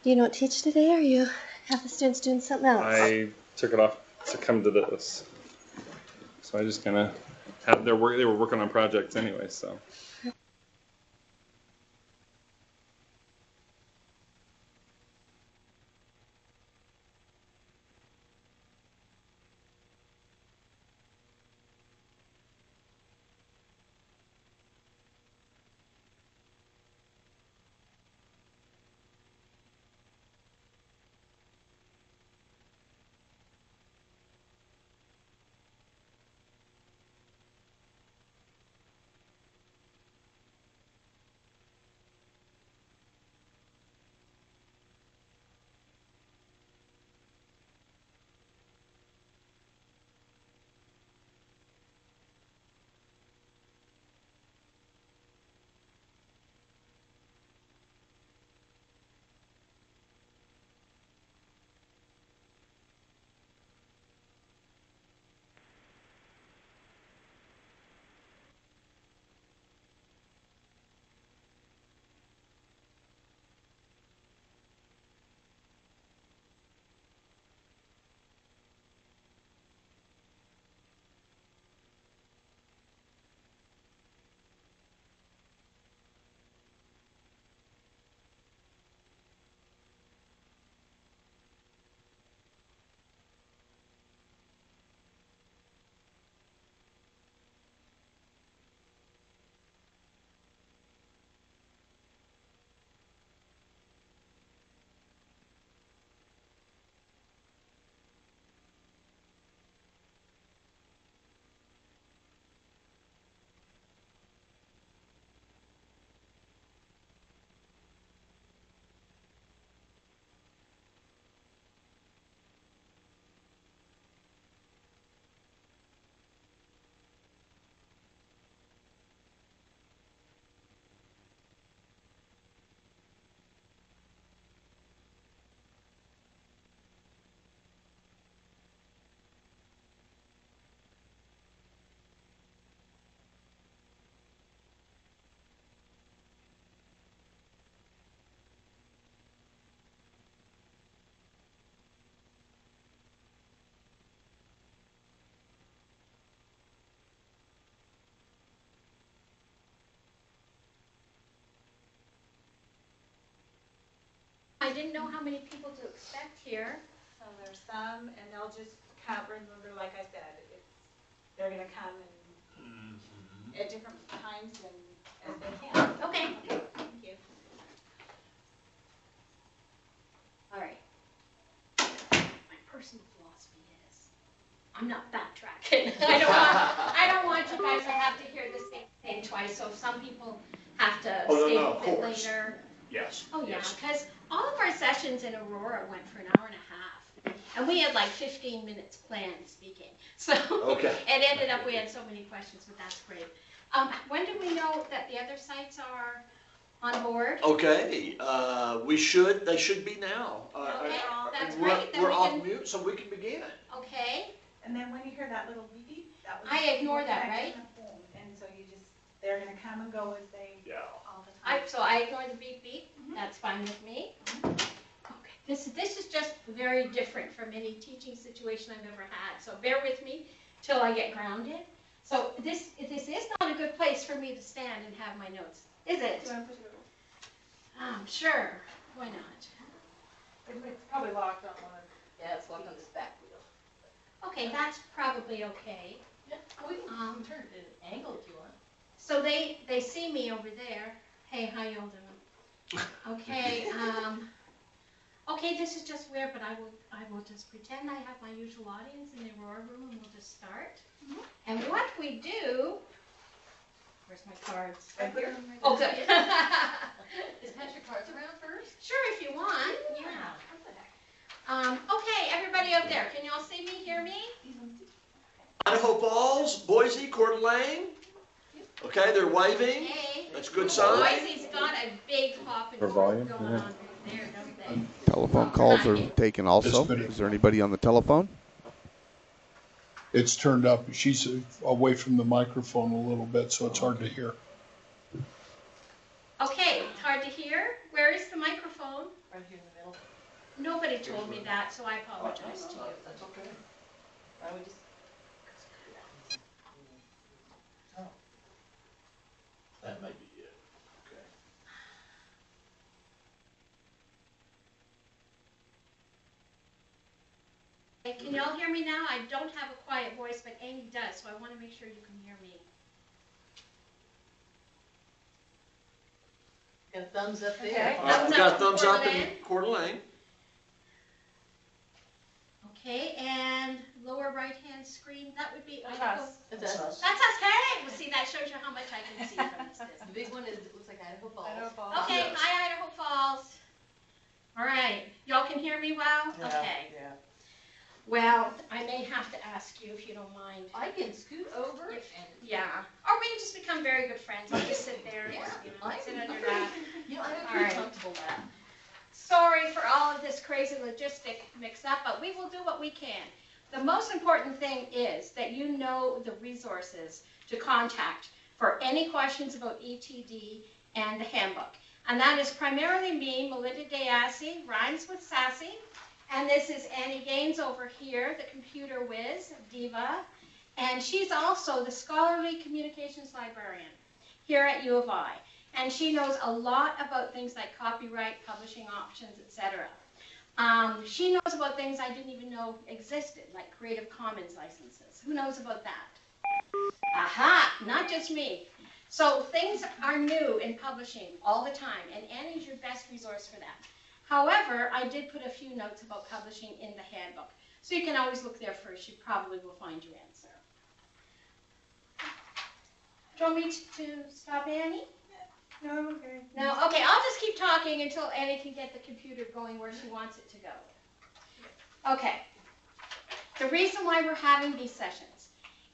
You don't teach today, or you have the students doing something else? I took it off to come to this. So I just kind of have their work. They were working on projects anyway, so. I didn't know how many people to expect here. So there's some, and they'll just count. Remember, like I said, they're going to come and at different times and as they can. Okay. Thank you. All right. My personal philosophy is, I'm not backtracking. I don't want you guys to have to hear the same thing twice. So some people have to stay a bit later. Yes. Oh yeah, because all of our sessions in Aurora went for an hour and a half, and we had like 15 minutes planned speaking. So Okay. it ended up we had so many questions, but that's great. When do we know that the other sites are on board? Okay, they should be now. Okay, that's we're, great. Then We're we off can, mute, so we can begin. okay. And then when you hear that little beep, that was I ignore that, right? And so they're going to come and go as they all the time. So I ignore the beep beep. That's fine with me. Okay. This is just very different from any teaching situation I've ever had. So bear with me till I get grounded. So this is not a good place for me to stand and have my notes, is it? Sure. Why not? It's probably locked on one. Yeah, it's locked on this back wheel. Okay, that's probably okay. Yeah, we can turn it angle if you want. So they see me over there. Hey, how y'all doing? Okay. Okay, this is just weird, but I will just pretend I have my usual audience in the Aurora room, and we'll just start. And what we do. Where's my cards? I put them right Oh, good. Just pass your cards around first? Sure, if you want. Yeah. Okay, everybody up there, can y'all see me, hear me? Idaho Falls, Boise, Coeur d'Alene. Okay, they're waving. Hey. That's a good sign. Boise's got a big hopping For volume, going on there, don't they? Telephone calls are taken also. Is there anybody on the telephone? It's turned up. She's away from the microphone a little bit, so it's hard to hear. Okay, it's hard to hear. Where is the microphone? phone? Right here in the middle. Nobody told me that, so I apologize to you. That's okay. Why don't we just? That may be it. Okay. Hey, can y'all hear me now? I don't have a quiet voice, but Amy does, so I want to make sure you can hear me. Got a thumbs up there. Okay. We got a thumbs up in Coeur d'Alene. Okay, and lower right-hand screen, that would be That's Idaho. us. That's us. That's us, hey! Well, see, that shows you how much I can see from this The distance. big one is, it looks like Idaho Falls. Okay, Yes. hi, Idaho Falls. All right, y'all can hear me well? Okay. Yeah. Well, I may have to ask you if you don't mind. I can scoot over and. Yeah, or we can just become very good friends. I'll just sit there and Yeah, just, I'm sit under pretty, that. you know, I'm All pretty right. comfortable with that. Sorry for all of this crazy logistic mix-up, but we will do what we can. The most important thing is that you know the resources to contact for any questions about ETD and the handbook. And that is primarily me, Melinda Diassi, rhymes with sassy. And this is Annie Gaines over here, the computer whiz, diva. And she's also the scholarly communications librarian here at U of I. And she knows a lot about things like copyright, publishing options, etc. She knows about things I didn't even know existed, like Creative Commons licenses. Who knows about that? Aha, not just me. So things are new in publishing all the time, and Annie's your best resource for that. However, I did put a few notes about publishing in the handbook, so you can always look there first. You probably will find your answer. Do you want me to stop Annie? No, I'm okay. No? Okay, I'll just keep talking until Annie can get the computer going where she wants it to go. Okay. The reason why we're having these sessions,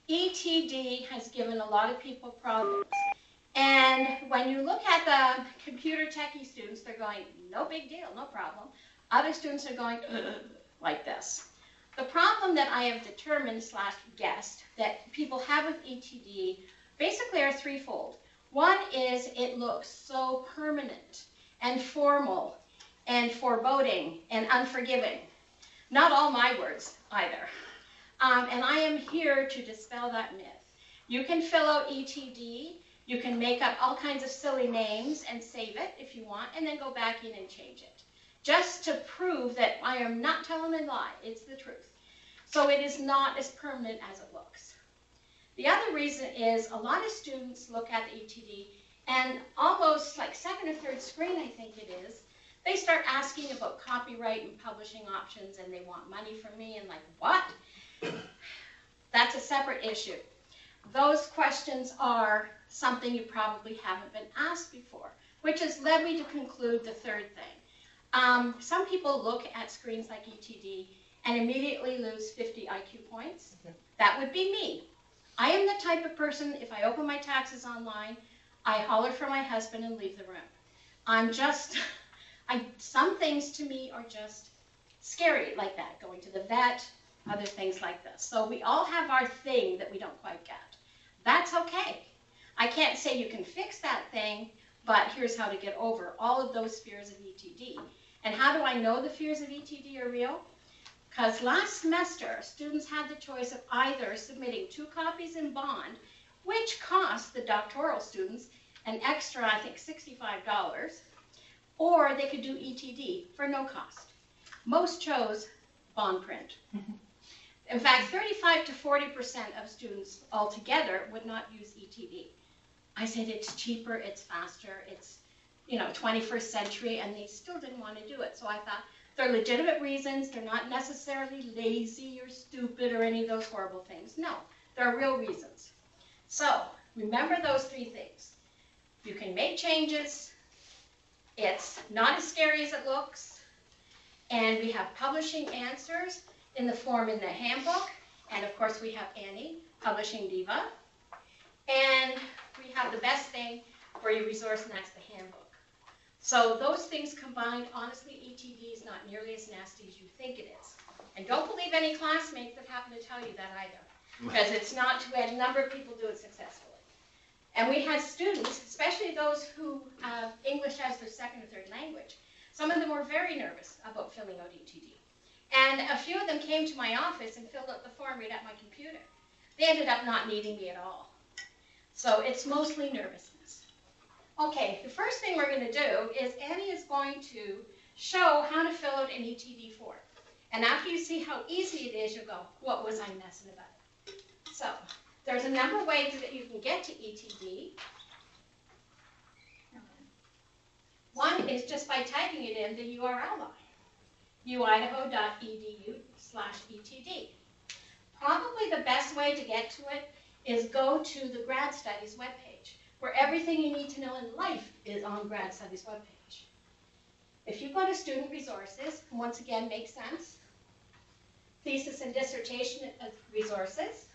ETD has given a lot of people problems. And when you look at the computer techie students, they're going, no big deal, no problem. Other students are going, like this. The problem that I have determined / guessed that people have with ETD basically are threefold. One is it looks so permanent and formal and foreboding and unforgiving. Not all my words either. And I am here to dispel that myth. You can fill out ETD, you can make up all kinds of silly names and save it if you want, and then go back in and change it. Just to prove that I am not telling a lie, it's the truth. So it is not as permanent as it looks. The other reason is a lot of students look at the ETD and almost like second or third screen, I think it is, they start asking about copyright and publishing options and they want money from me and like, what? That's a separate issue. Those questions are something you probably haven't been asked before, which has led me to conclude the third thing. Some people look at screens like ETD and immediately lose 50 IQ points. That would be me. I am the type of person, if I open my taxes online, I holler for my husband and leave the room. I'm just, some things to me are just scary like that, going to the vet, other things like this. So we all have our thing that we don't quite get. That's okay. I can't say you can fix that thing, but here's how to get over all of those fears of ETD. And how do I know the fears of ETD are real? Because last semester, students had the choice of either submitting 2 copies in bond, which cost the doctoral students an extra, I think, $65, or they could do ETD for no cost. Most chose bond print. In fact, 35 to 40% of students altogether would not use ETD. I said it's cheaper, it's faster, it's 21st century, and they still didn't want to do it. So I thought, they're legitimate reasons. They're not necessarily lazy or stupid or any of those horrible things. No, there are real reasons. So remember those 3 things. You can make changes. It's not as scary as it looks. And we have publishing answers in the form in the handbook. And of course we have Annie, Publishing Diva. And we have the best thing for your resource, and that's the handbook. So those things combined, honestly, ETD is not nearly as nasty as you think it is. And don't believe any classmates that happen to tell you that either, because it's not. We had a number of people do it successfully. And we had students, especially those who have English as their second or third language, Some of them were very nervous about filling out ETD. And a few of them came to my office and filled out the form right at my computer. They ended up not needing me at all. So it's mostly nervousness. Okay, the first thing we're going to do is Annie is going to show how to fill out an ETD form. And after you see how easy it is, you'll go, what was I messing about? So there's a number of ways that you can get to ETD. One is just by typing it in the URL line, uidaho.edu/ETD. Probably the best way to get to it is go to the Grad Studies webpage, where everything you need to know in life is on Grad Studies webpage. If you go to Student Resources, once again, makes sense, Thesis and Dissertation Resources,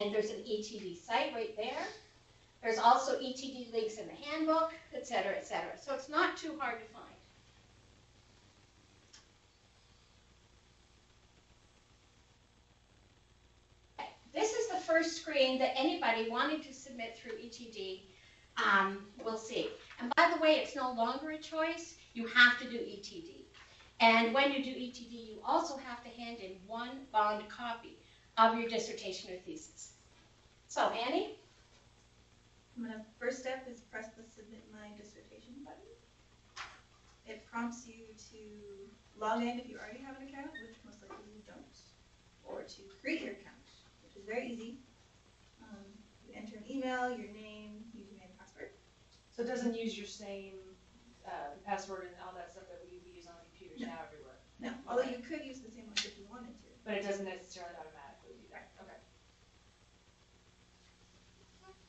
and there's an ETD site right there. There's also ETD links in the handbook, et cetera, et cetera. So it's not too hard to find. This is the first screen that anybody wanting to submit through ETD will see. And by the way, it's no longer a choice. You have to do ETD. And when you do ETD, you also have to hand in one bound copy of your dissertation or thesis. So, Annie? First step is press the Submit My Dissertation button. It prompts you to log in if you already have an account, which most likely you don't, or to create your account, which is very easy. You enter an email, your name, username, and password. So it doesn't use your same password and all that stuff that we use on computers now everywhere? No, although you could use the same one if you wanted to. But it doesn't necessarily automatically do that? Okay.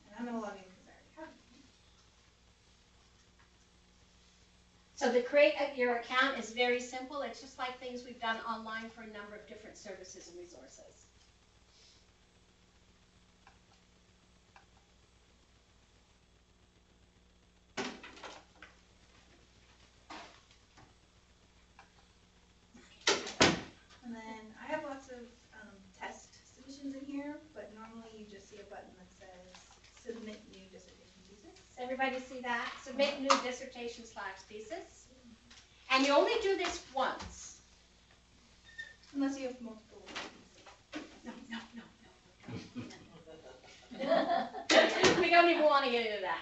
And I'm going to log in because I already have it. So to create your account is very simple. It's just like things we've done online for a number of different services and resources. And then I have lots of test submissions in here, but normally you just see a button that says Submit New Dissertation Thesis. Does everybody see that? Submit new dissertation/thesis. And you only do this once. Unless you have multiple. No. We don't even want to get into that.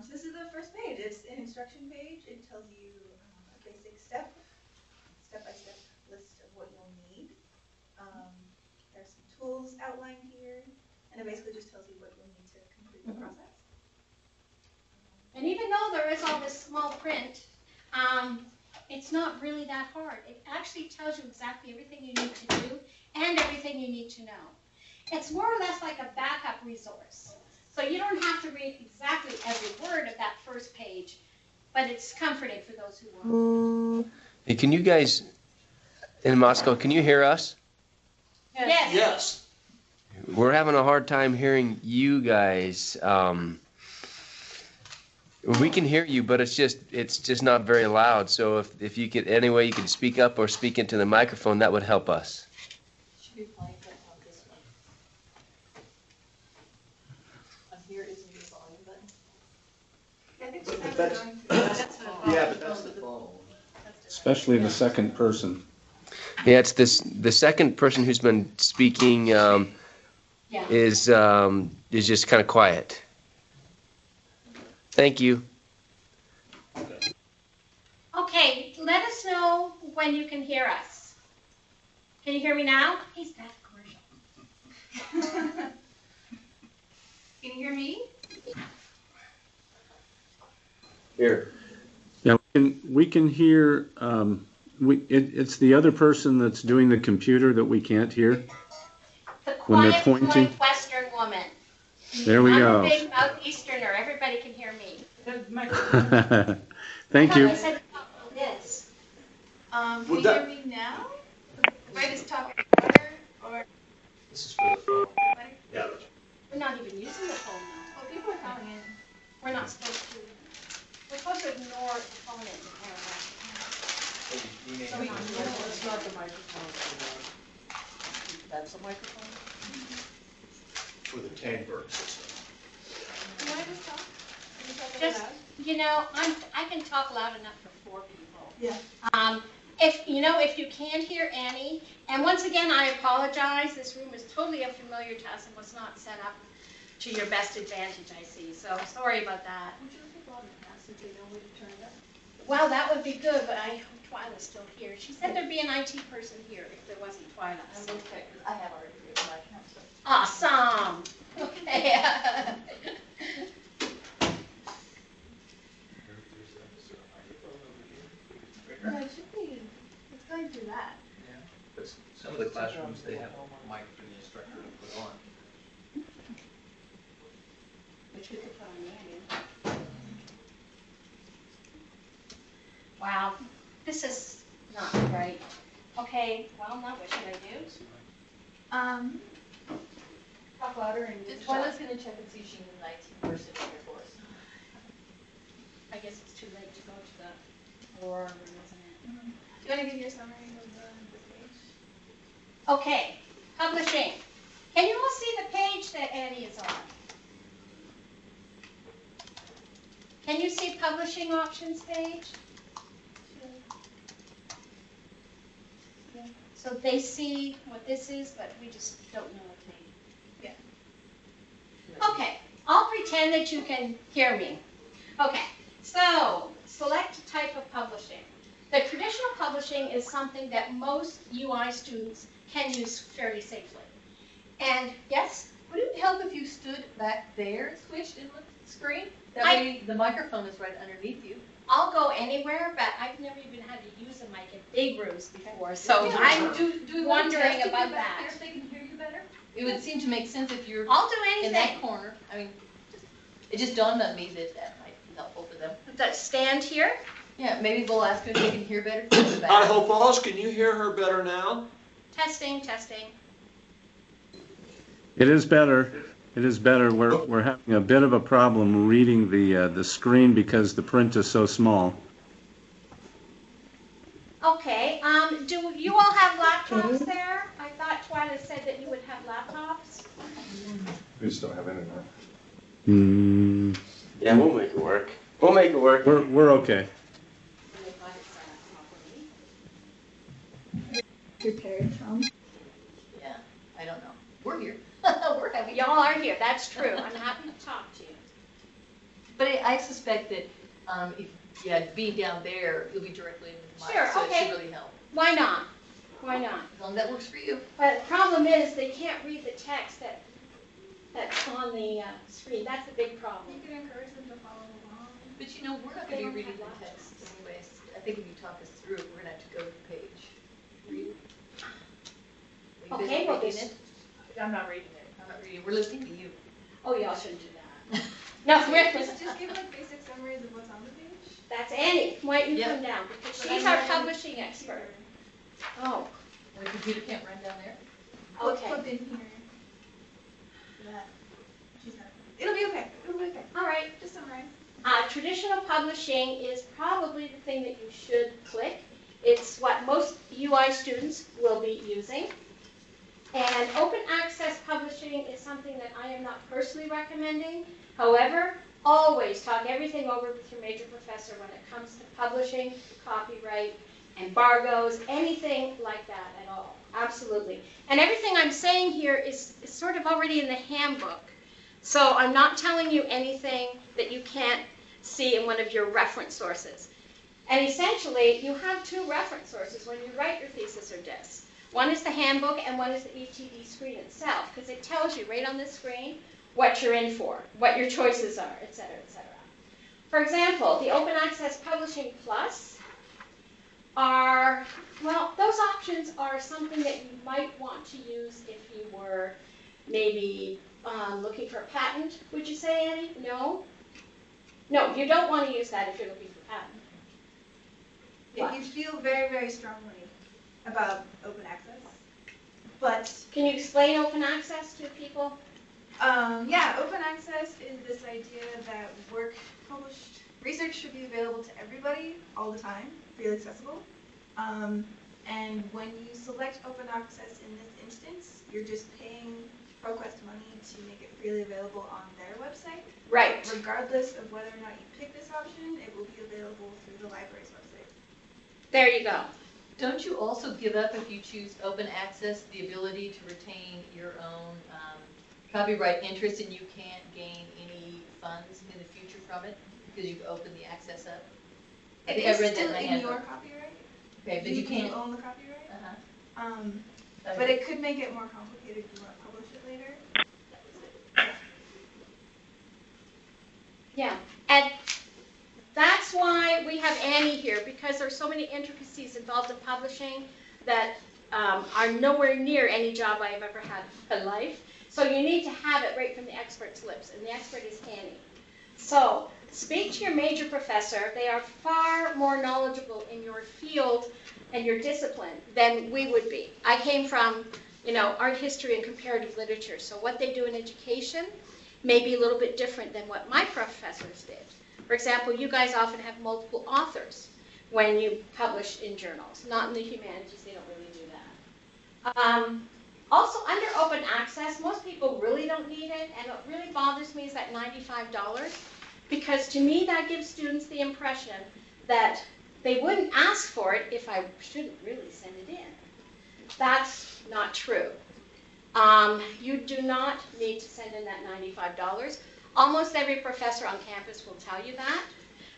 So this is the first page. It's an instruction page. It tells you a basic step-by-step list of what you'll need. There's some tools outlined here, and it basically just tells you what you'll need to complete the process. And even though there is all this small print, it's not really that hard. It actually tells you exactly everything you need to do and everything you need to know. It's more or less like a backup resource. So you don't have to read exactly every word of that first page, but it's comforting for those who want. Hey, can you guys in Moscow, can you hear us? Yes. Yes. We're having a hard time hearing you guys. We can hear you, but it's just not very loud. So if you could, any way you could speak up or speak into the microphone, that would help us. Should be playing that on this one. On here isn't the volume button. I think But that's that's- going Yeah, but that's the phone. Especially the second person. Yeah, it's the second person who's been speaking Yeah. is just kind of quiet. Thank you. Okay, let us know when you can hear us. Can you hear me now? He's that commercial. Can you hear me? Here. Yeah, we can hear, it's the other person that's doing the computer that we can't hear. The When they're quiet, pointing. polite Western woman. There we I'm go. a big Southeasterner. Everybody can hear me. Thank I you. thought I said this. Can Would you that- hear me now? If I just talk louder, or This is for the phone. better? Yeah. We're not even using the phone now. Well, people are calling in. We're not supposed to. We're supposed to ignore the phone in the camera. So we, it's not the microphone. That's a microphone? for the Tandberg system. Can I just talk? Can you talk Just, loud? you know, I can talk loud enough for 4 people. Yeah. If you can't hear Annie, and once again, I apologize, this room is totally unfamiliar to us and was not set up to your best advantage, I see, so sorry about that. Would you look at Bob and ask if they know where to turn it up? Well, that would be good, but I hope Twyla's still here. She said there'd be an IT person here if there wasn't Twyla. I'm going to check, 'cause I have already created my account, so. Awesome. Okay. No, it should be, it's going through that. But some of the classrooms, they have a mic for the instructor to put on. Which we could put on Annie. Wow, this is not right. Okay, well, now what should I do? Talk louder and. Just Twyla's gonna check and see if she can an IT person here for us. I guess it's too late to go to the Aurora room, isn't it? Do you want to give your summary of the page? Okay, publishing. Can you all see the page that Annie is on? Can you see publishing options page? So they see what this is, but we just don't know what they. Yeah. Okay, I'll pretend that you can hear me. Okay, so select type of publishing. The traditional publishing is something that most UI students can use fairly safely. And yes? Would it help if you stood back there and switched in the screen? That I- way the microphone is right underneath you. I'll go anywhere, but I've never even had to use a mic in big rooms before, so I'm wondering about that. If they can hear you better? It would seem to make sense if you're I'll do in that anything. corner. I mean, it just dawned on me that that might be helpful for them. The stand here? Yeah, maybe we'll ask her if they can hear better from the back. Idaho Falls, can you hear her better now? Testing, testing. It is better. It is better. We're having a bit of a problem reading the screen because the print is so small. Okay, do you all have laptops there? I thought Twyla said that you would have laptops. We just don't have internet. Mm, Yeah, we'll make it work. We'll make it work. we're okay. Prepared from? Yeah, I don't know. We're here. We're having. Y'all are here, that's true. I'm happy to talk to you. But I suspect that if, being down there, you'll be directly in the mic, Sure, so it okay. should really help. Why not? Why not? As long as that works for you. But the problem is they can't read the text that's on the screen. That's the big problem. You can encourage them to follow along. But you know, we're not They gonna be don't reading have the text anyways. I think if you talk us through it, we're gonna have to go to the page. Read it. Are you busy Okay, well, reading this- it? I'm not reading it. I'm not reading. We're listening to you. Oh, y'all shouldn't do that. No, we're, Just give like basic summaries of what's on the page. that's Annie. Why don't you Yep. come down? Because But she's I'm our not on the publishing expert. Oh, And the computer can't run down there? okay. Flip in here. That. She's not. It'll be okay. It'll be okay. All right. Just summarize. Traditional publishing is probably the thing that you should click. It's what most UI students will be using. And open access publishing is something that I am not personally recommending. However, always talk everything over with your major professor when it comes to publishing, copyright, embargoes, anything like that at all. Absolutely. And everything I'm saying here is sort of already in the handbook. So I'm not telling you anything that you can't see in one of your reference sources. And essentially, you have 2 reference sources when you write your thesis or diss. One is the handbook and one is the ETD screen itself, because it tells you right on the screen what you're in for, what your choices are, et cetera, et cetera. For example, the Open Access Publishing Plus are, well, those options are something that you might want to use if you were maybe looking for a patent, would you say, Annie? No? No, you don't want to use that if you're looking for a patent. If you feel very, very strongly about open access, but Can you explain open access to people? yeah, open access is this idea that work published research should be available to everybody all the time, freely accessible. And when you select open access in this instance, you're just paying ProQuest money to make it freely available on their website. Right. Regardless of whether or not you pick this option, it will be available through the library's website. There you go. Don't you also give up, if you choose open access, the ability to retain your own copyright interest, and you can't gain any funds in the future from it because you've opened the access up? I think I read that still in my in handbook. your copyright. Okay, but you can't. own the copyright. Uh-huh. But it could make it more complicated if you want to publish it later. Yeah, and that's why we have Annie here, because there's so many intricacies involved in publishing that are nowhere near any job I've ever had in my life. So you need to have it right from the expert's lips, and the expert is Annie. So speak to your major professor. They are far more knowledgeable in your field and your discipline than we would be. I came from, art history and comparative literature, so what they do in education may be a little bit different than what my professors did. For example, you guys often have multiple authors when you publish in journals. Not in the humanities, they don't really do that. Also, under open access, most people really don't need it, and what really bothers me is that $95, because to me that gives students the impression that they wouldn't ask for it if I shouldn't really send it in. That's not true. You do not need to send in that $95. Almost every professor on campus will tell you that,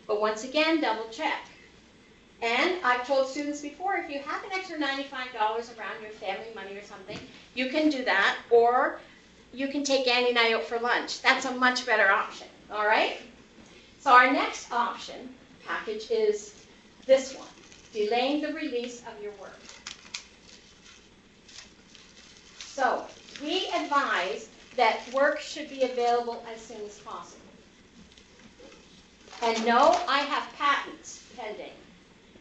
but once again, double check. And I've told students before, if you have an extra $95 around your family money or something, you can do that, or you can take Annie and I out for lunch. That's a much better option, all right? So our next option package is this one, delaying the release of your work. So we advise that work should be available as soon as possible. And no, I have patents pending.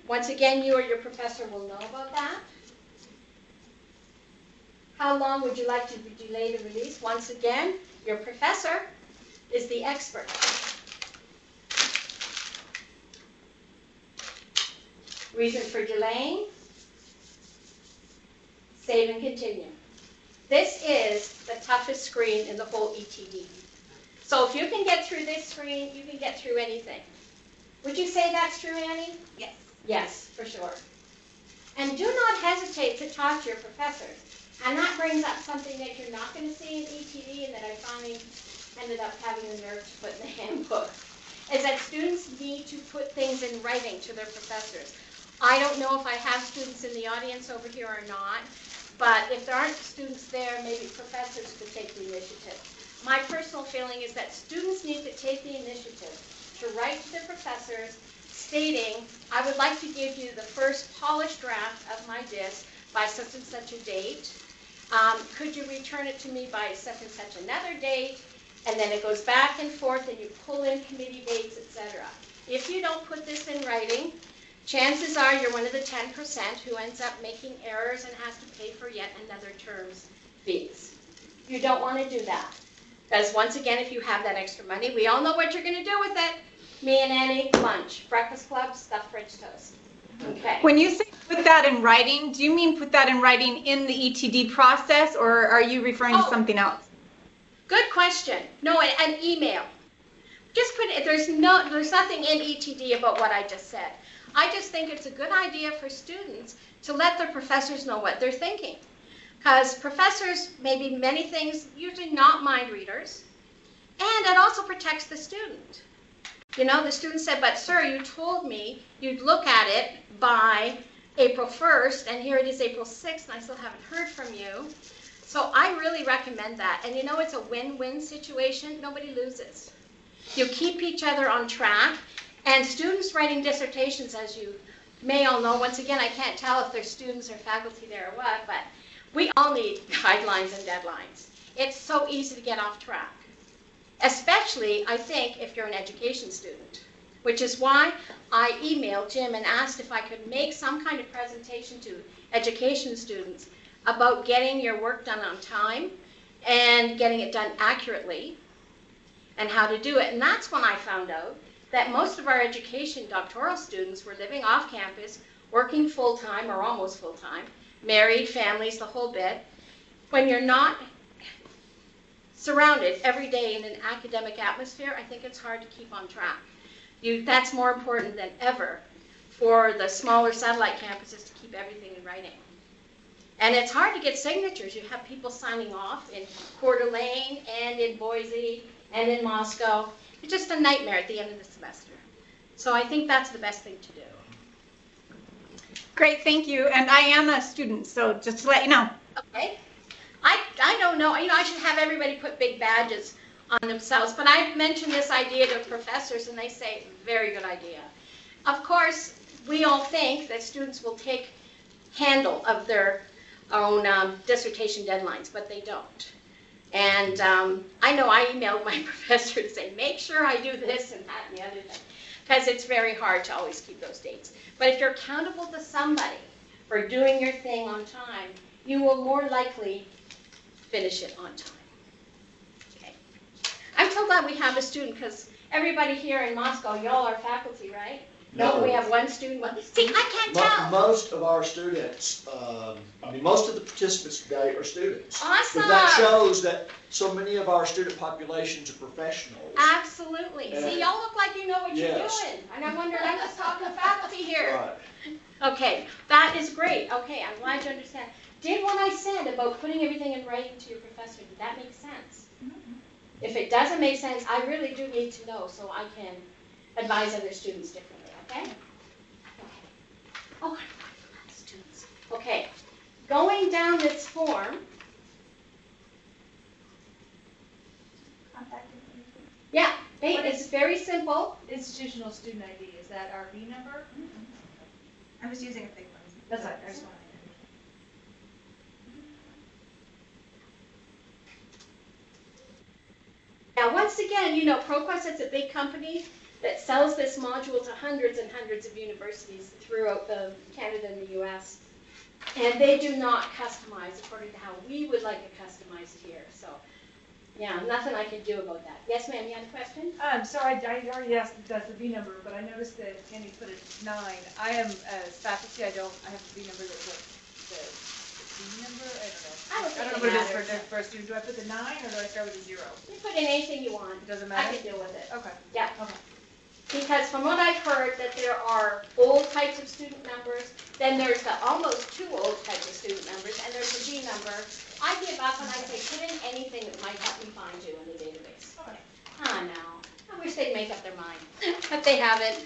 Once again, you or your professor will know about that. How long would you like to delay the release? Once again, your professor is the expert. Reason for delaying? Save and continue. This is the toughest screen in the whole ETD. So if you can get through this screen, you can get through anything. Would you say that's true, Annie? Yes. Yes, for sure. And do not hesitate to talk to your professors. And that brings up something that you're not going to see in ETD and that I finally ended up having the nerve to put in the handbook, is that students need to put things in writing to their professors. I don't know if I have students in the audience over here or not, but if there aren't students there, maybe professors could take the initiative. My personal feeling is that students need to take the initiative to write to their professors stating, I would like to give you the first polished draft of my disc by such and such a date. Could you return it to me by such and such another date? And then it goes back and forth and you pull in committee dates, etc. If you don't put this in writing, chances are you're one of the 10% who ends up making errors and has to pay for yet another term's fees. You don't want to do that. Because once again, if you have that extra money, we all know what you're going to do with it. Me and Annie, lunch, breakfast club, stuffed French toast. Okay. When you say put that in writing, do you mean put that in writing in the ETD process, or are you referring to something else? Good question. No, an email. Just put it, there's nothing in ETD about what I just said. I just think it's a good idea for students to let their professors know what they're thinking. Because professors may be many things, usually not mind readers, and it also protects the student. You know, the student said, but sir, you told me you'd look at it by April 1st, and here it is April 6th, and I still haven't heard from you. So I really recommend that. And you know, it's a win-win situation. Nobody loses. You keep each other on track. And students writing dissertations, as you may all know, once again, I can't tell if there's students or faculty there or what, but we all need guidelines and deadlines. It's so easy to get off track. Especially, I think, if you're an education student, which is why I emailed Jim and asked if I could make some kind of presentation to education students about getting your work done on time and getting it done accurately and how to do it. And that's when I found out that most of our education doctoral students were living off campus, working full-time or almost full-time, married, families, the whole bit. When you're not surrounded every day in an academic atmosphere, I think it's hard to keep on track. That's more important than ever for the smaller satellite campuses to keep everything in writing. And it's hard to get signatures. You have people signing off in Coeur d'Alene and in Boise and in Moscow. It's just a nightmare at the end of the semester. So I think that's the best thing to do. Great, thank you. And I am a student, so just to let you know. Okay. I don't know. You know, I should have everybody put big badges on themselves. But I've mentioned this idea to professors, and they say, very good idea. Of course, we all think that students will take handle of their own dissertation deadlines, but they don't. And I know I emailed my professor to say, make sure I do this and that and the other thing, because it's very hard to always keep those dates. But if you're accountable to somebody for doing your thing on time, you will more likely finish it on time. Okay. I'm so glad we have a student, because everybody here in Moscow, y'all are faculty, right? No, we have one student. See, I can't tell. Most of our students, most of the participants today are students. Awesome. But that shows that so many of our student populations are professionals. Absolutely. See, y'all look like you know what you're doing. And I'm wondering, I'm just talking to faculty here. Right. Okay, that is great. Okay, I'm glad you understand. Did what I said about putting everything in writing to your professor, did that make sense? If it doesn't make sense, I really do need to know so I can advise other students differently. Okay? Oh, students. Okay. Going down this form. Contact information. Yeah, it's very simple. Institutional student ID, is that our B number? I was using a fake one. That's right, there's one. Now, once again, you know, ProQuest is a big company that sells this module to hundreds and hundreds of universities throughout Canada and the U.S. And they do not customize according to how we would like it customized here. So, yeah, nothing I can do about that. Yes, ma'am, you had a question? Sorry, I already asked that's the B number, but I noticed that Candy put it 9. I am as faculty, I have the B number that's the B number? I don't know what it is for a student. Do I put the 9 or do I start with a 0? You put in anything you want. It doesn't matter? I can deal with it. Okay. Yeah. Okay. Because from what I've heard, that there are old types of student numbers, then there's the almost too old types of student numbers, and there's a B number. I give up and I say, put in anything that might help me find you in the database. Okay. Ah, no. I wish they'd make up their mind, but they haven't.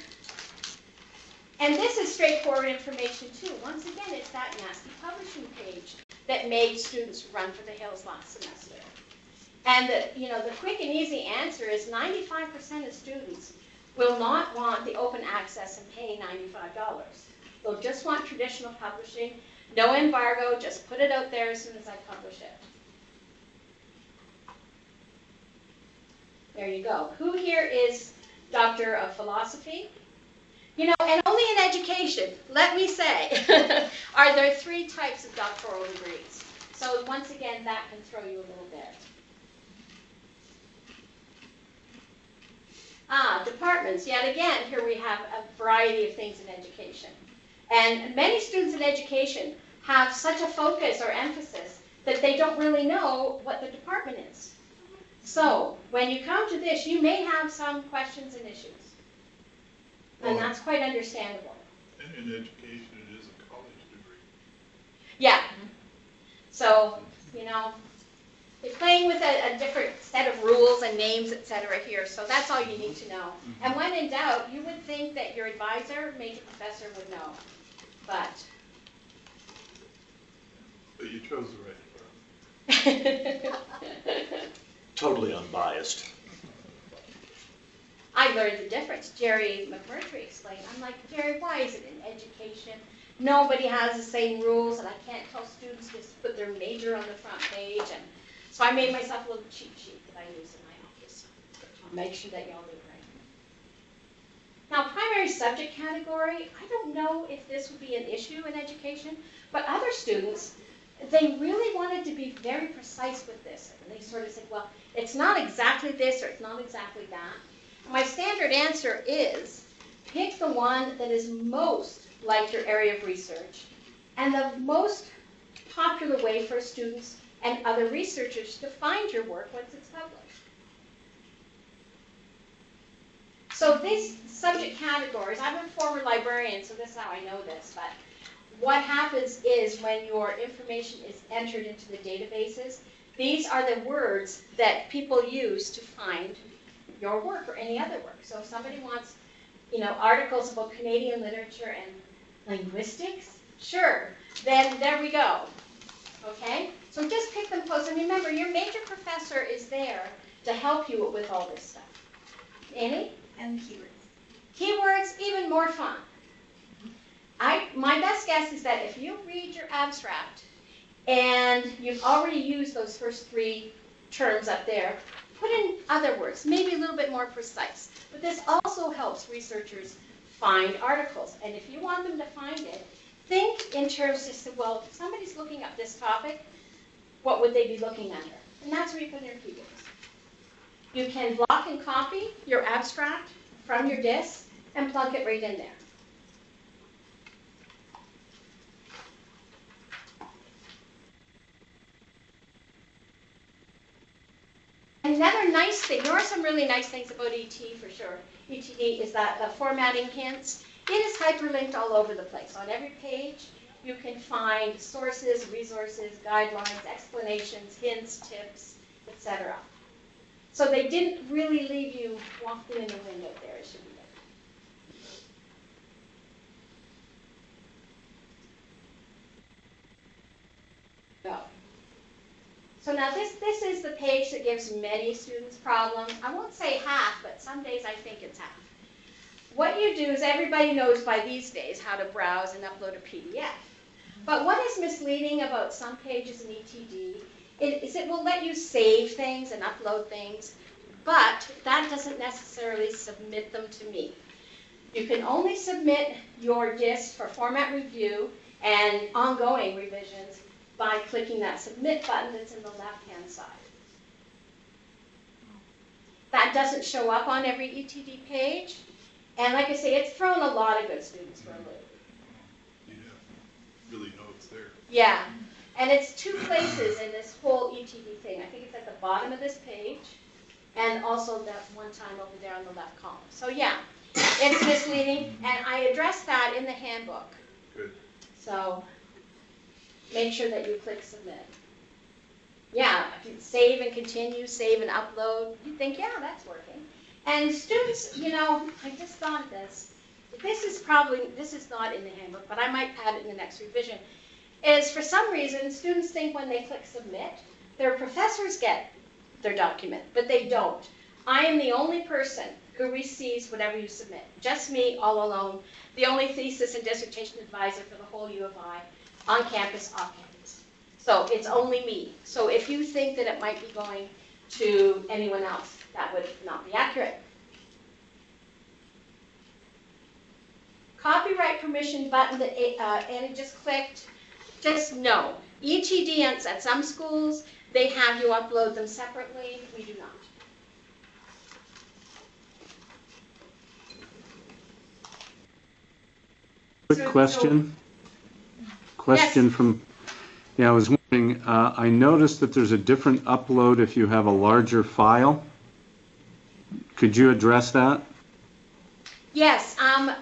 And this is straightforward information too. Once again, it's that nasty publishing page that made students run for the hills last semester. And the quick and easy answer is 95% of students will not want the open access and pay $95. They'll just want traditional publishing, no embargo, just put it out there as soon as I publish it. There you go. Who here is Doctor of Philosophy? You know, and only in education, let me say, are there 3 types of doctoral degrees. So once again, that can throw you a little bit. Departments. Yet again, here we have a variety of things in education. And many students in education have such a focus or emphasis that they don't really know what the department is. So when you come to this, you may have some questions and issues. And that's quite understandable. In education, it is a college degree. Yeah. So, you know, you're playing with a different set of rules and names, etc. here, so that's all you need to know. And when in doubt, you would think that your advisor, major professor, would know. But you chose the right department. Totally unbiased. I learned the difference. Jerry McMurtry explained. I'm like, Jerry, why is it in education? Nobody has the same rules, and I can't tell students just to put their major on the front page. And so I made myself a little cheat sheet that I use in my office. I'll make sure that y'all do it right. Now, primary subject category, I don't know if this would be an issue in education, but other students, they really wanted to be very precise with this. And they sort of said, well, it's not exactly this or it's not exactly that. My standard answer is pick the one that is most like your area of research and the most popular way for students and other researchers to find your work once it's published. So these subject categories, I'm a former librarian, so this is how I know this, but what happens is when your information is entered into the databases, these are the words that people use to find your work or any other work. So if somebody wants, articles about Canadian literature and linguistics, sure, then there we go. Okay? So just pick them close. And remember, your major professor is there to help you with all this stuff. Annie? And keywords. Keywords, even more fun. My best guess is that if you read your abstract and you've already used those first 3 terms up there, put in other words, maybe a little bit more precise. But this also helps researchers find articles. And if you want them to find it, think in terms of, well, if somebody's looking up this topic, what would they be looking under? And that's where you put in your keywords. You can block and copy your abstract from your disk and plug it right in there. Another nice thing, there are some really nice things about ET for sure. ETD is that the formatting hints. It is hyperlinked all over the place. On every page, you can find sources, resources, guidelines, explanations, hints, tips, etc. So they didn't really leave you walking in the window there. It should be there. Go. So now this is the page that gives many students problems. I won't say half, but some days I think it's half. What you do is everybody knows by these days how to browse and upload a PDF. But what is misleading about some pages in ETD is it will let you save things and upload things, but that doesn't necessarily submit them to me. You can only submit your disk for format review and ongoing revisions by clicking that submit button that's in the left-hand side. That doesn't show up on every ETD page, and like I say, it's thrown a lot of good students for a loop. Yeah, really know it's there. Yeah, and it's 2 places in this whole ETD thing. I think it's at the bottom of this page, and also that one time over there on the left column. So yeah, it's misleading, and I addressed that in the handbook. Good. So make sure that you click submit. Yeah, if you save and continue, save and upload, you think, yeah, that's working. And students, I just thought of this. This is not in the handbook, but I might add it in the next revision, is for some reason, students think when they click submit, their professors get their document, but they don't. I am the only person who receives whatever you submit. Just me, all alone, the only thesis and dissertation advisor for the whole U of I, on campus, off campus. So it's only me. So if you think that it might be going to anyone else, that would not be accurate. Copyright permission button that Annie just clicked, just no. ETD at some schools, they have you upload them separately. We do not. Quick question. Question from, I was wondering, I noticed that there's a different upload if you have a larger file. Could you address that? Yes,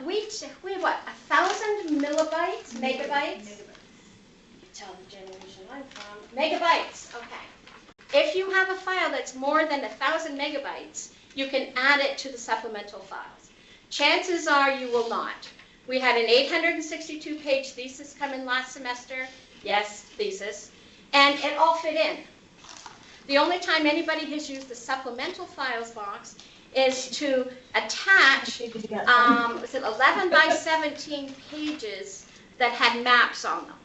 we have what, 1,000 megabytes? You tell the generation I'm from. Megabytes, okay. If you have a file that's more than 1,000 megabytes, you can add it to the supplemental files. Chances are you will not. We had an 862-page thesis come in last semester. Yes, thesis. And it all fit in. The only time anybody has used the supplemental files box is to attach, was it 11 by 17 pages that had maps on them.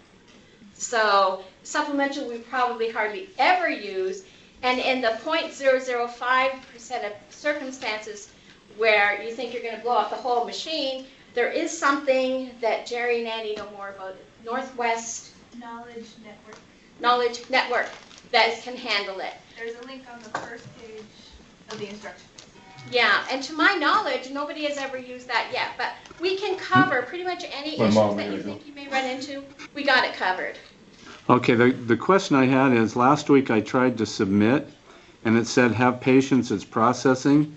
So supplemental we probably hardly ever use, and in the 0.005% of circumstances where you think you're going to blow up the whole machine, there is something that Jerry and Annie know more about, Northwest Knowledge Network, that can handle it. There's a link on the first page of the instructions. Yeah, and to my knowledge, nobody has ever used that yet, but we can cover pretty much any issues that you think you may run into. We got it covered. Okay, the question I had is, last week I tried to submit, and it said, have patience, it's processing,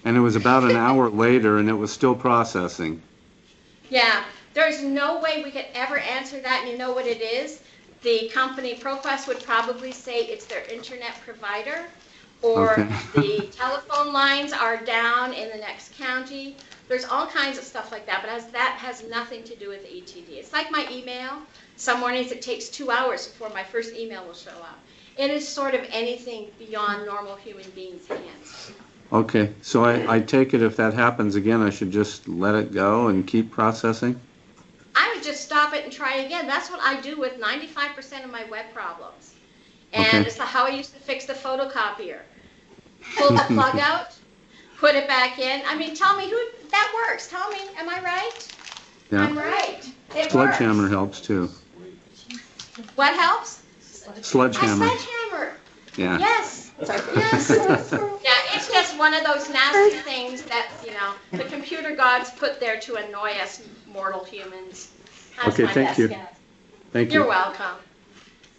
and it was about an hour later, and it was still processing. Yeah, there's no way we could ever answer that, and you know what it is? The company ProQuest would probably say it's their internet provider, or Okay. the telephone lines are down in the next county. There's all kinds of stuff like that, but that has nothing to do with the ETD. It's like my email. Some mornings it takes 2 hours before my first email will show up. It is sort of anything beyond normal human beings' hands. Okay, so I take it if that happens again, I should just let it go and keep processing? I would just stop it and try again. That's what I do with 95% of my web problems. And Okay. it's how I used to fix the photocopier. Pull the plug out, put it back in. I mean, tell me that works. Tell me, am I right? Yeah. I'm right. It Sledgehammer works. helps too. What helps? Sledgehammer. A sledgehammer. Yeah. Yes. Yes. Yeah, it's just one of those nasty things that, the computer gods put there to annoy us mortal humans. That's Okay, my thank best you. guess. Thank you. You're welcome.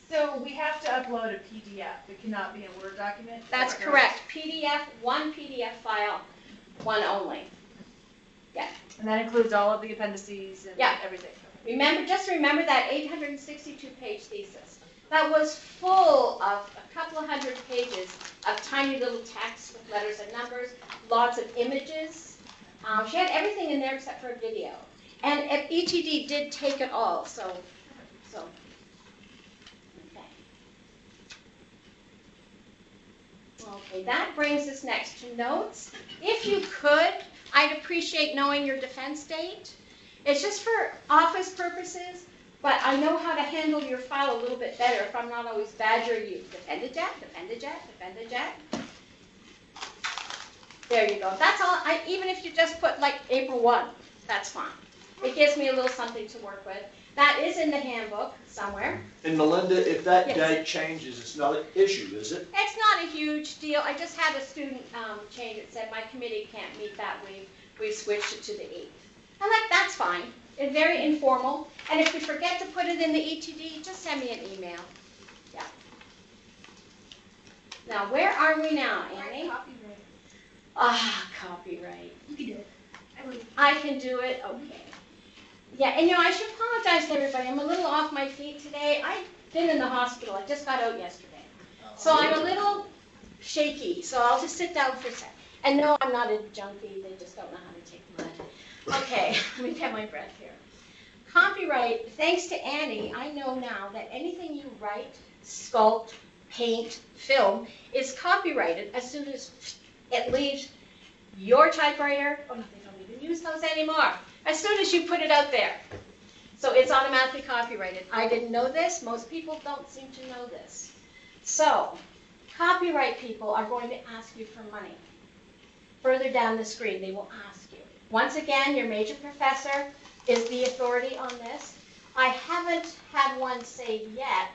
So we have to upload a PDF. It cannot be a Word document? That's correct. PDF, one PDF file, one only. Yeah. And that includes all of the appendices and Yeah. everything? Just remember that 862-page thesis. That was full of a couple of hundred pages of tiny little text with letters and numbers, lots of images. She had everything in there except for a video. And ETD did take it all, so. Okay, that brings us next to notes. If you could, I'd appreciate knowing your defense date. It's just for office purposes, but I know how to handle your file a little bit better if I'm not always badgering you. Defended jet, defended jet, defended jet. There you go. That's all. Even if you just put like April 1, that's fine. It gives me a little something to work with. That is in the handbook somewhere. And Melinda, if that Yes. date changes, it's not an issue, is it? It's not a huge deal. I just had a student change it, said my committee can't meet that week. We've switched it to the 8th. I'm like, that's fine. It's very informal. And if you forget to put it in the ETD, just send me an email. Yeah. Now, where are we now, Annie? Copyright. Copyright. You can do it. I believe. I can do it? Okay. Yeah, and I should apologize to everybody. I'm a little off my feet today. I've been in the hospital. I just got out yesterday. So I'm a little shaky, so I'll just sit down for a sec. And no, I'm not a junkie. They just don't know how to take blood. Okay, let me get my breath here. Copyright, thanks to Annie, I know now that anything you write, sculpt, paint, film is copyrighted as soon as it leaves your typewriter. Oh no, they don't even use those anymore. As soon as you put it out there. So it's automatically copyrighted. I didn't know this. Most people don't seem to know this. So, copyright people are going to ask you for money. Further down the screen, they will ask you. Once again, your major professor is the authority on this. I haven't had one say yet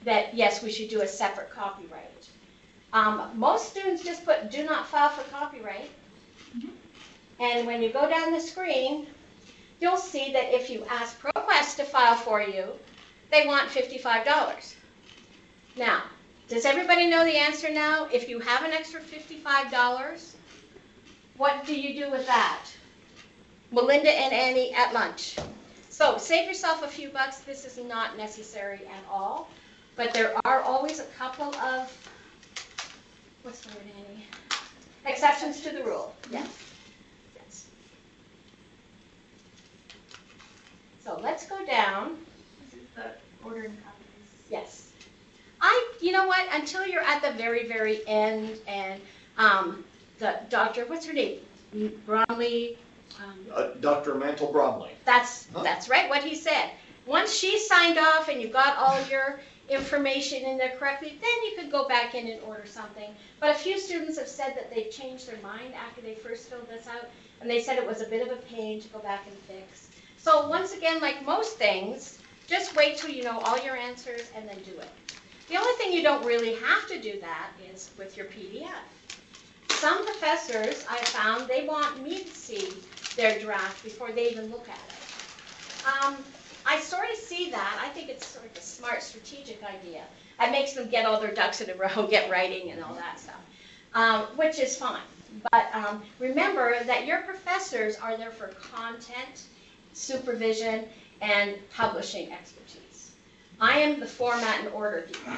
that, yes, we should do a separate copyright. Most students just put do not file for copyright. And when you go down the screen, you'll see that if you ask ProQuest to file for you, they want $55. Now, does everybody know the answer now? If you have an extra $55, what do you do with that? Melinda and Annie at lunch. So save yourself a few bucks. This is not necessary at all. But there are always a couple of, what's the word, Annie? Exceptions to the rule. Yes. Yes. So let's go down. This is the order and copies. Yes. You know what, until you're at the very, very end and the doctor, what's her name? Bromley? Dr. Mantle Bromley. That's right, what he said. Once she signed off and you got all your information in there correctly, then you could go back in and order something. But a few students have said that they've changed their mind after they first filled this out, and they said it was a bit of a pain to go back and fix. So once again, like most things, just wait till you know all your answers and then do it. The only thing you don't really have to do that is with your PDF. Some professors, I found, they want me to see their draft before they even look at it. I sort of see that. I think it's sort of a smart, strategic idea. It makes them get all their ducks in a row, get writing and all that stuff, which is fine. But remember that your professors are there for content, supervision, and publishing expertise. I am the format and order people.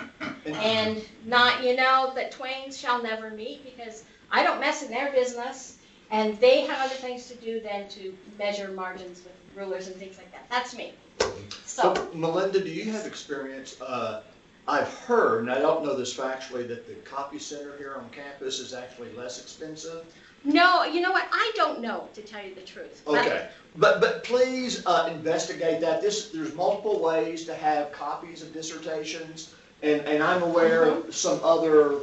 And not, that twain shall never meet, because I don't mess in their business, and they have other things to do than to measure margins with rulers and things like that. That's me. So, Melinda, do you have experience? I've heard, and I don't know this factually, that the copy center here on campus is actually less expensive. No, you know what? I don't know, to tell you the truth. Okay, but please investigate that. There's multiple ways to have copies of dissertations, and I'm aware of some other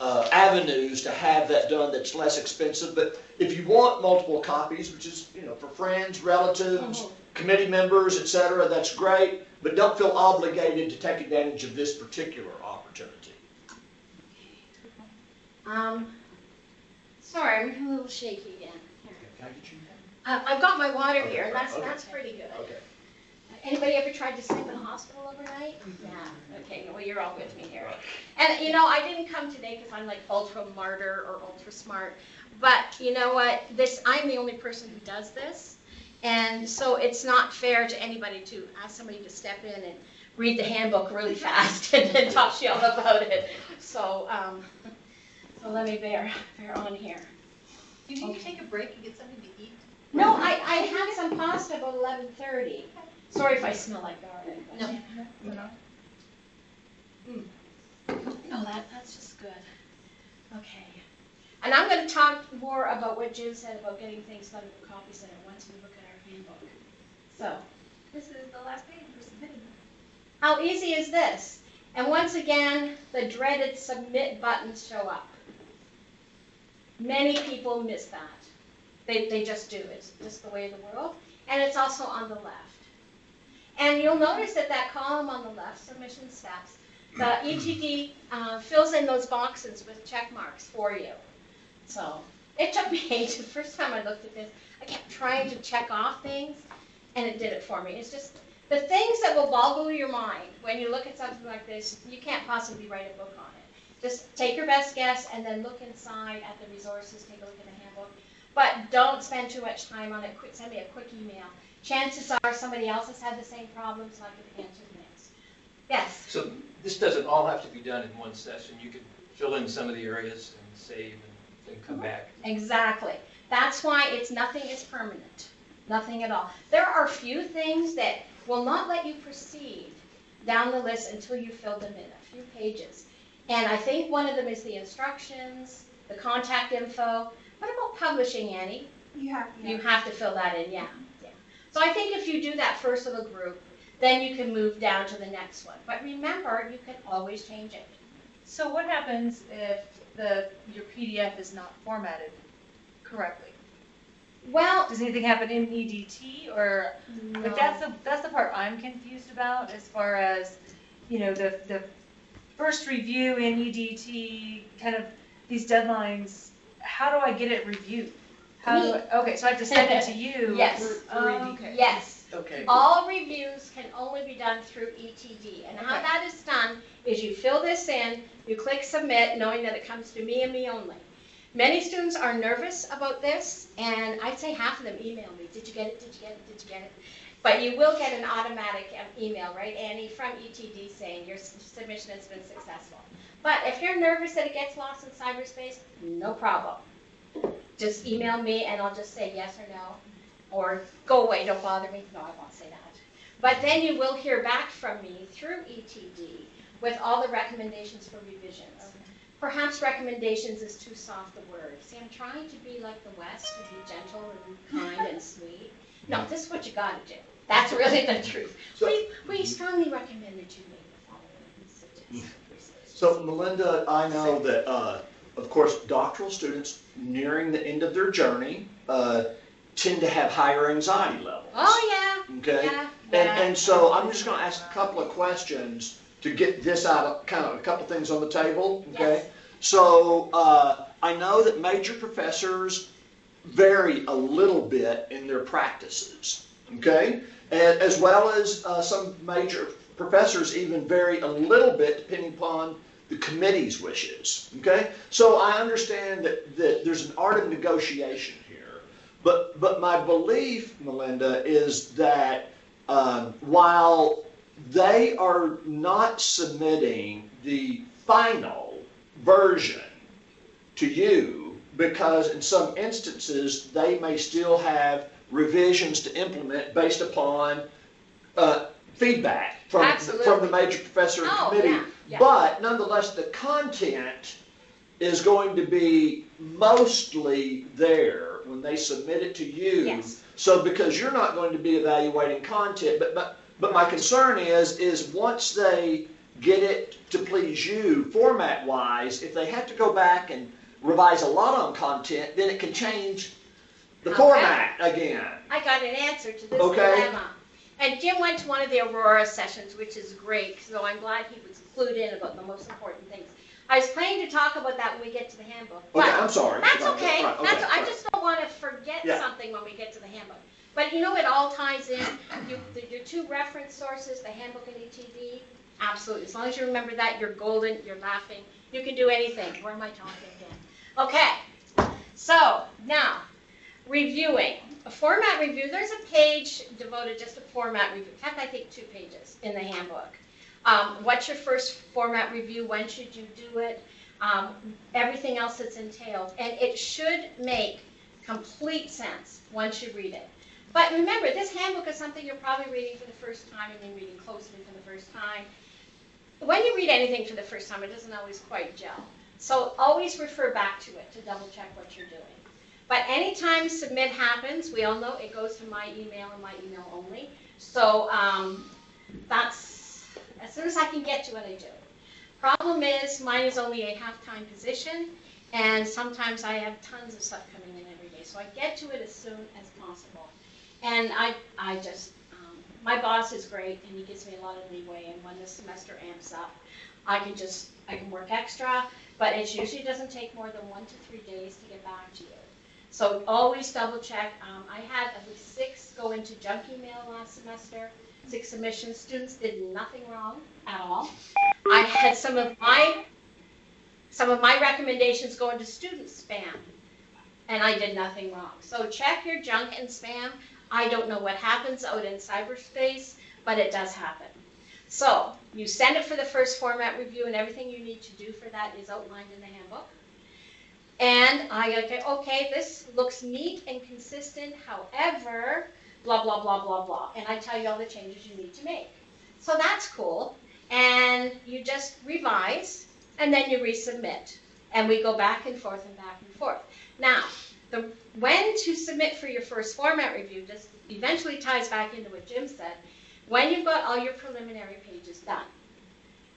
avenues to have that done that's less expensive. But if you want multiple copies, which is for friends, relatives, committee members, etc., that's great. But don't feel obligated to take advantage of this particular opportunity. Sorry, I'm a little shaky again. Here. Can I get you? I've got my water here, and Okay. that's pretty good. Okay. Anybody ever tried to sleep in a hospital overnight? Yeah. Okay. Well, you're all with me here. And I didn't come today because I'm like ultra martyr or ultra smart. But you know what? I'm the only person who does this. And so it's not fair to anybody to ask somebody to step in and read the handbook really fast and then talk to you all about it. So, so let me bear on here. Do you need to take a break and get something to eat? No, I had some pasta about 11:30. Sorry if I smell like garlic. No. No, that's just good. Okay. And I'm going to talk more about what Jim said about getting things done at the copy center once we look at our handbook. So, This is the last page for submitting. how easy is this? And once again, the dreaded submit buttons show up. Many people miss that. They just do. It's just the way of the world. And it's also on the left. And you'll notice that column on the left, submission steps, the ETD fills in those boxes with check marks for you. So it took me ages. The first time I looked at this, I kept trying to check off things, and it did it for me. It's just the things that will boggle your mind when you look at something like this. You can't possibly write a book on it. Just take your best guess and then look inside at the resources, take a look at the handbook. But don't spend too much time on it. Send me a quick email. Chances are somebody else has had the same problem, so I could answer things. Yes? So this doesn't all have to be done in one session. You could fill in some of the areas and save and then come back. Exactly. That's why nothing is permanent. Nothing at all. There are few things that will not let you proceed down the list until you fill them in, a few pages. And I think one of them is the instructions, the contact info. What about publishing, Annie? You have to fill that in, yeah. So I think if you do that first little group, then you can move down to the next one. But remember, you can always change it. So what happens if your PDF is not formatted correctly? Well, does anything happen in EDT or no. like that's the part I'm confused about as far as the first review in EDT, kind of these deadlines. How do I get it reviewed? Okay, so I have to send it to you. Yes. For review. Okay. Yes. Okay. All reviews can only be done through ETD. And how that is done is you fill this in, you click submit, knowing that it comes to me and me only. Many students are nervous about this, and I'd say half of them email me, did you get it, did you get it, did you get it? But you will get an automatic email, right, Annie, from ETD saying your submission has been successful. But if you're nervous that it gets lost in cyberspace, no problem. Just email me and I'll just say yes or no, or go away, don't bother me. No, I won't say that. But then you will hear back from me through ETD with all the recommendations for revisions. Okay. Perhaps recommendations is too soft a word. See, I'm trying to be like the West, to be gentle and kind and sweet. No, this is what you gotta do. That's really the truth. So, we strongly recommend that you make the following suggestions. So, Melinda, I know that, of course, doctoral students nearing the end of their journey tend to have higher anxiety levels. Oh, yeah. Okay? Yeah. And so I'm just going to ask a couple of questions to get this out of kind of a couple things on the table. Okay? Yes. So I know that major professors vary a little bit in their practices. Okay? And as well as some major professors even vary a little bit depending upon the committee's wishes. Okay? So I understand that there's an art of negotiation here. But my belief, Melinda, is that while they are not submitting the final version to you, because in some instances they may still have revisions to implement based upon feedback from the major professor and committee. Yeah, yeah. But nonetheless, the content is going to be mostly there when they submit it to you. Yes. So because you're not going to be evaluating content, but my concern is once they get it to please you format-wise, if they have to go back and revise a lot on content, then it can change the format again. I got an answer to this Okay. dilemma. And Jim went to one of the Aurora sessions, which is great, so I'm glad he was clued in about the most important things. I was planning to talk about that when we get to the handbook. Okay, but I'm sorry. That's okay. Right, okay, I right. just don't want to forget Yeah. something when we get to the handbook. But you know, it all ties in. Your two reference sources, the handbook and ETD, absolutely. As long as you remember that, you're golden, you're laughing. You can do anything. Where am I talking again? Okay. So, now, reviewing. A format review, there's a page devoted just to format review. In fact, I think 2 pages in the handbook. What's your first format review? When should you do it? Everything else that's entailed. And it should make complete sense once you read it. But remember, this handbook is something you're probably reading for the first time and then reading closely for the first time. When you read anything for the first time, it doesn't always quite gel. So always refer back to it to double check what you're doing. But anytime submit happens, we all know it goes to my email and my email only. So that's, as soon as I can get to it, I do. Problem is, mine is only a half-time position, and sometimes I have tons of stuff coming in every day. So I get to it as soon as possible. And I just, my boss is great, and he gives me a lot of leeway, and when the semester amps up, I can work extra, but it usually doesn't take more than 1 to 3 days to get back to you. So always double check. I had at least 6 go into junk email last semester, 6 submissions. Students did nothing wrong at all. I had some of my recommendations go into student spam, and I did nothing wrong. So check your junk and spam. I don't know what happens out in cyberspace, but it does happen. So you send it for the first format review, and everything you need to do for that is outlined in the handbook. And I go, okay, this looks neat and consistent, however, blah, blah, blah, blah, blah. And I tell you all the changes you need to make. So that's cool. And you just revise, and then you resubmit. And we go back and forth and back and forth. Now, when to submit for your first format review just eventually ties back into what Jim said. When you've got all your preliminary pages done.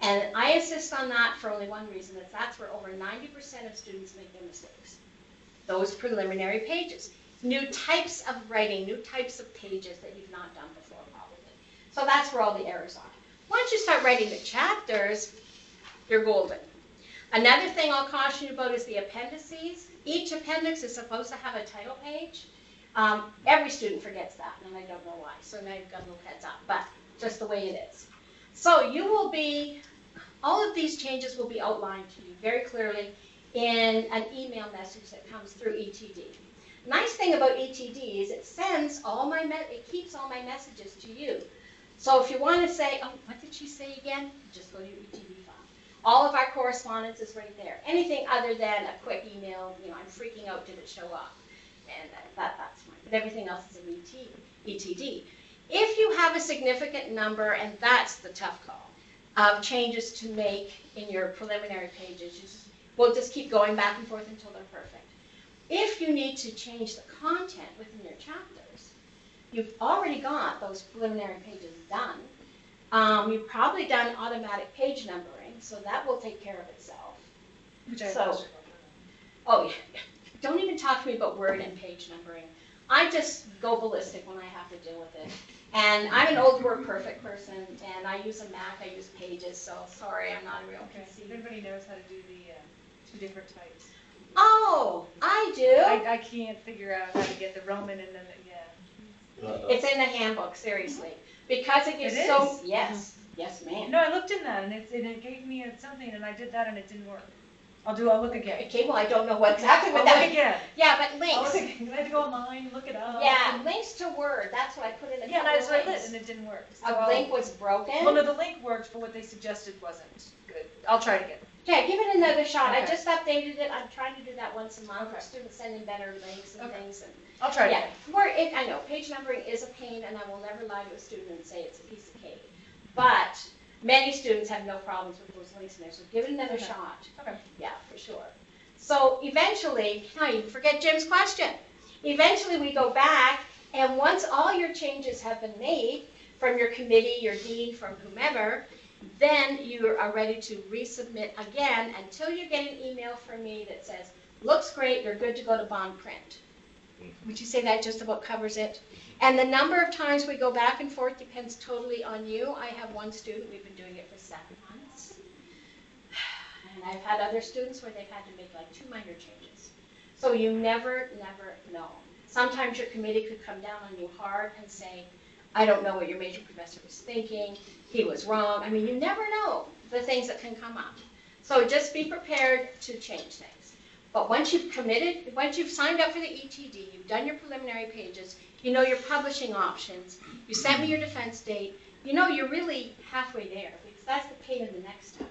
And I insist on that for only one reason, that's where over 90% of students make their mistakes. Those preliminary pages. New types of writing, new types of pages that you've not done before probably. So that's where all the errors are. Once you start writing the chapters, you're golden. Another thing I'll caution you about is the appendices. Each appendix is supposed to have a title page. Every student forgets that, and I don't know why. So now you've got a little heads up, but just the way it is. So you will be, all of these changes will be outlined to you very clearly in an email message that comes through ETD. Nice thing about ETD is it sends all my, it keeps all my messages to you. So if you want to say, oh, what did she say again? Just go to your ETD file. All of our correspondence is right there. Anything other than a quick email, you know, I'm freaking out, did it show up? And that's fine. But everything else is in ETD. If you have a significant number, and that's the tough call, of changes to make in your preliminary pages, we'll just keep going back and forth until they're perfect. If you need to change the content within your chapters, you've already got those preliminary pages done. You've probably done automatic page numbering, so that will take care of itself. Oh yeah, don't even talk to me about word and page numbering. I just go ballistic when I have to deal with it. And I'm an old WordPerfect person, and I use a Mac, I use Pages, so sorry, I'm not a real PC. Everybody knows how to do the 2 different types. Oh, I do? I can't figure out how to get the Roman and then, It's in the handbook, seriously. Because it gives It so, is? yes, yes ma'am. No, I looked in that and it gave me something and I did that and it didn't work. I'll look again. Okay, well, I don't know exactly what I'll that. look again. Yeah, but I'll links. look again. I had to go online, look it up. Yeah, links to Word, that's what I put in a Yeah, and couple that's of what I did links. and it didn't work. So A link was broken. Well, no, the link worked, but what they suggested wasn't good. I'll try it again. Okay, give it another shot. I Okay. just updated it. I'm trying to do that once a month. Okay. Students send in better links and things. And I'll try it yeah, again. I know page numbering is a pain, and I will never lie to a student and say it's a piece of cake. But many students have no problems with those links in there, so give it another Okay. shot. Okay. Yeah, for sure. So eventually, now you forget Jim's question. Eventually, we go back, and once all your changes have been made from your committee, your dean, from whomever, then you are ready to resubmit again until you get an email from me that says, looks great, you're good to go to bond print. Would you say that just about covers it? And the number of times we go back and forth depends totally on you. I have one student, we've been doing it for 7 months. And I've had other students where they've had to make like 2 minor changes. So you never know. Sometimes your committee could come down on you hard and say, I don't know what your major professor was thinking, he was wrong. I mean, you never know the things that can come up. So just be prepared to change things. But once you've committed, once you've signed up for the ETD, you've done your preliminary pages, you know your publishing options, you sent me your defense date, you know you're really halfway there, because that's the pain in the neck stuff.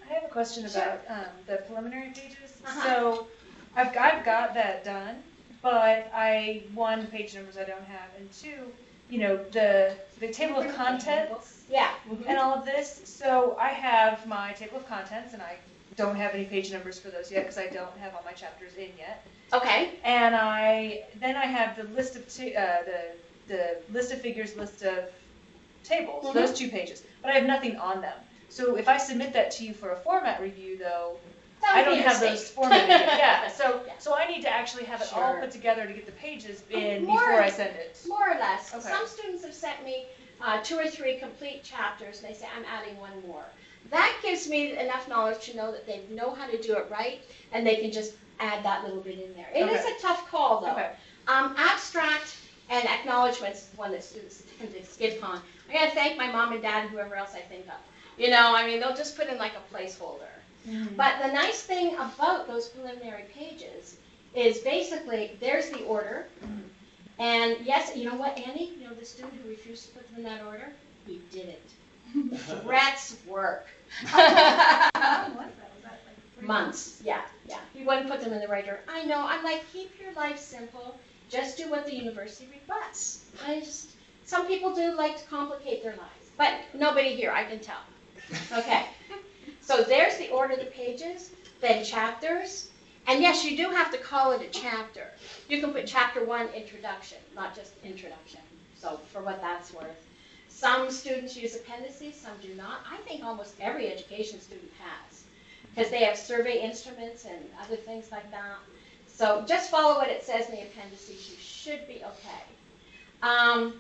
I have a question about the preliminary pages. Uh-huh. So I've got that done, but one, page numbers I don't have, and 2, you know, the table of contents Yeah. and all of this. So I have my table of contents, and I don't have any page numbers for those yet because I don't have all my chapters in yet. Okay. And then I have the list of the list of figures, list of tables, those 2 pages, but I have nothing on them. So if I submit that to you for a format review, though, I don't have those formatted yet. Yeah, so I need to actually have it all Sure. put together to get the pages in More before or- I send it. More or less. Okay. Some students have sent me 2 or 3 complete chapters, and they say, I'm adding 1 more. That gives me enough knowledge to know that they know how to do it right, and they can just add that little bit in there. It is Okay. a tough call, though. Okay. Abstract and acknowledgements is one that students tend to skip on. I gotta thank my mom and dad and whoever else I think of. You know, I mean, they'll just put in like a placeholder. But the nice thing about those preliminary pages is basically, there's the order. And yes, you know what, Annie? You know the student who refused to put them in that order? He did it. Threats work. Months, yeah. He wouldn't put them in the right order. I know, I'm like, keep your life simple. Just do what the university requests. Some people do like to complicate their lives, but nobody here, I can tell. Okay. So there's the order of the pages, then chapters, and yes, you do have to call it a chapter. You can put chapter 1 introduction, not just introduction, so for what that's worth. Some students use appendices, some do not. I think almost every education student has, because they have survey instruments and other things like that. So just follow what it says in the appendices, you should be okay.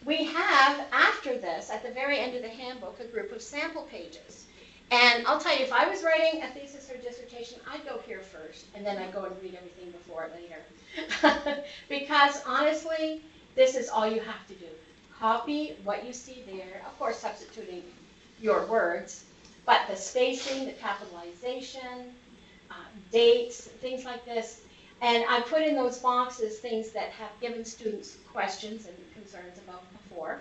We have, after this, at the very end of the handbook, a group of sample pages. And I'll tell you, if I was writing a thesis or dissertation, I'd go here first, and then I'd go and read everything before it later. Because honestly, this is all you have to do. Copy what you see there, of course substituting your words, but the spacing, the capitalization, dates, things like this. And I put in those boxes things that have given students questions and concerns about before.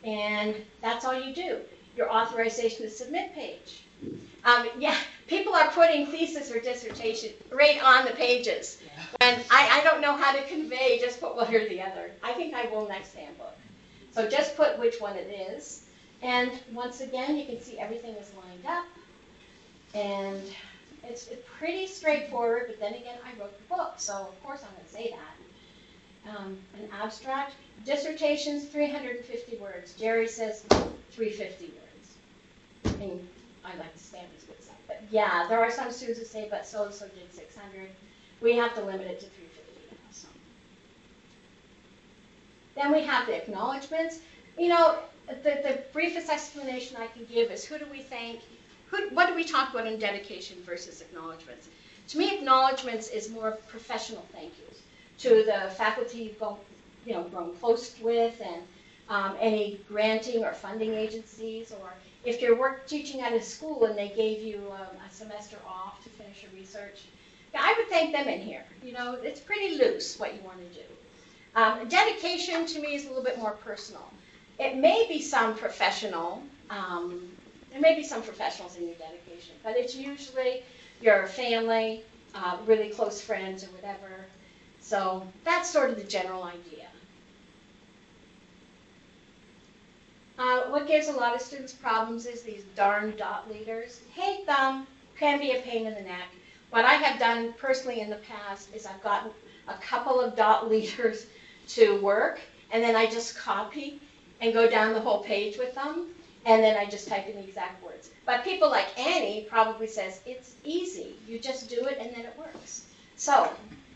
And that's all you do. Your authorization to submit page. Yeah, people are putting thesis or dissertation right on the pages. And I don't know how to convey, just put one or the other. I think I will next handbook. So just put which one it is. And once again, you can see everything is lined up. And it's pretty straightforward, but then again, I wrote the book, so of course I'm going to say that. An abstract, dissertations, 350 words. Jerry says 350 words. And I like to stand his good side. But yeah, there are some students who say, but so-and-so did 600. We have to limit it to 350 now. So. Then we have the acknowledgments. You know, the briefest explanation I can give is who do we thank? What do we talk about in dedication versus acknowledgments? To me, acknowledgments is more professional thank yous to the faculty grown close with, and any granting or funding agencies, or if you're teaching at a school and they gave you a semester off to finish your research, I would thank them in here. It's pretty loose what you want to do. Dedication to me is a little bit more personal. It may be some professional, there may be some professionals in your dedication, but it's usually your family, really close friends or whatever. So that's sort of the general idea. What gives a lot of students problems is these darn dot leaders. Hate them, can be a pain in the neck. What I have done personally in the past is I've gotten a couple of dot leaders to work, and then I just copy and go down the whole page with them, and then I just type in the exact words. But people like Annie probably says, it's easy. You just do it and then it works. So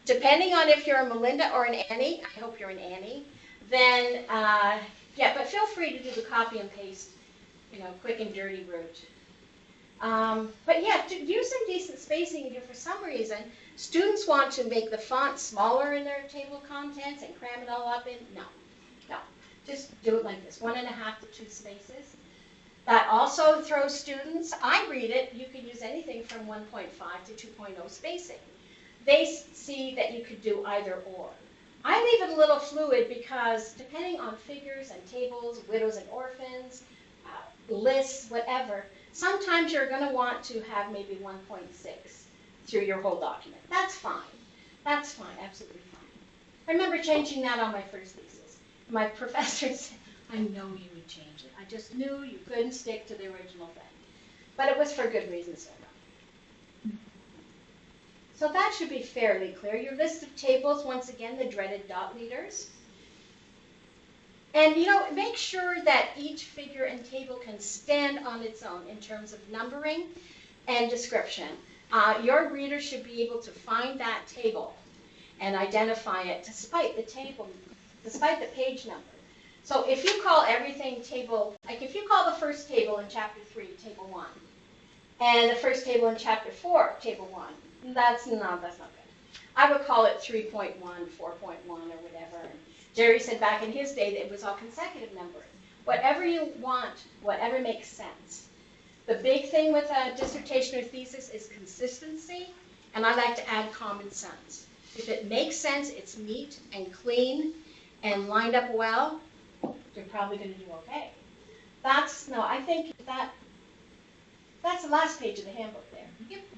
depending on if you're a Melinda or an Annie, I hope you're an Annie, then yeah, but feel free to do the copy and paste, quick and dirty route. But yeah, use some decent spacing. If for some reason students want to make the font smaller in their table of contents and cram it all up in, no. Just do it like this, 1.5 to 2 spaces. That also throws students, I read it, you can use anything from 1.5 to 2.0 spacing. They see that you could do either or. I leave it a little fluid because depending on figures and tables, widows and orphans, lists, whatever, sometimes you're going to want to have maybe 1.6 through your whole document. That's fine. That's fine, absolutely fine. I remember changing that on my first thesis. My professor said, I know you would change it. I just knew you couldn't stick to the original thing. But it was for good reasons. So that should be fairly clear. Your list of tables, once again, the dreaded dot leaders. And make sure that each figure and table can stand on its own in terms of numbering and description. Your reader should be able to find that table and identify it despite the table, despite the page number. So if you call everything table, like if you call the first table in chapter 3, table 1, and the first table in chapter 4, table 1, that's not good. I would call it 3.1, 4.1, or whatever. And Jerry said back in his day that it was all consecutive numbering. Whatever you want, whatever makes sense. The big thing with a dissertation or thesis is consistency, and I like to add common sense. If it makes sense, it's neat and clean and lined up well, you're probably going to do okay. I think that's the last page of the handbook there.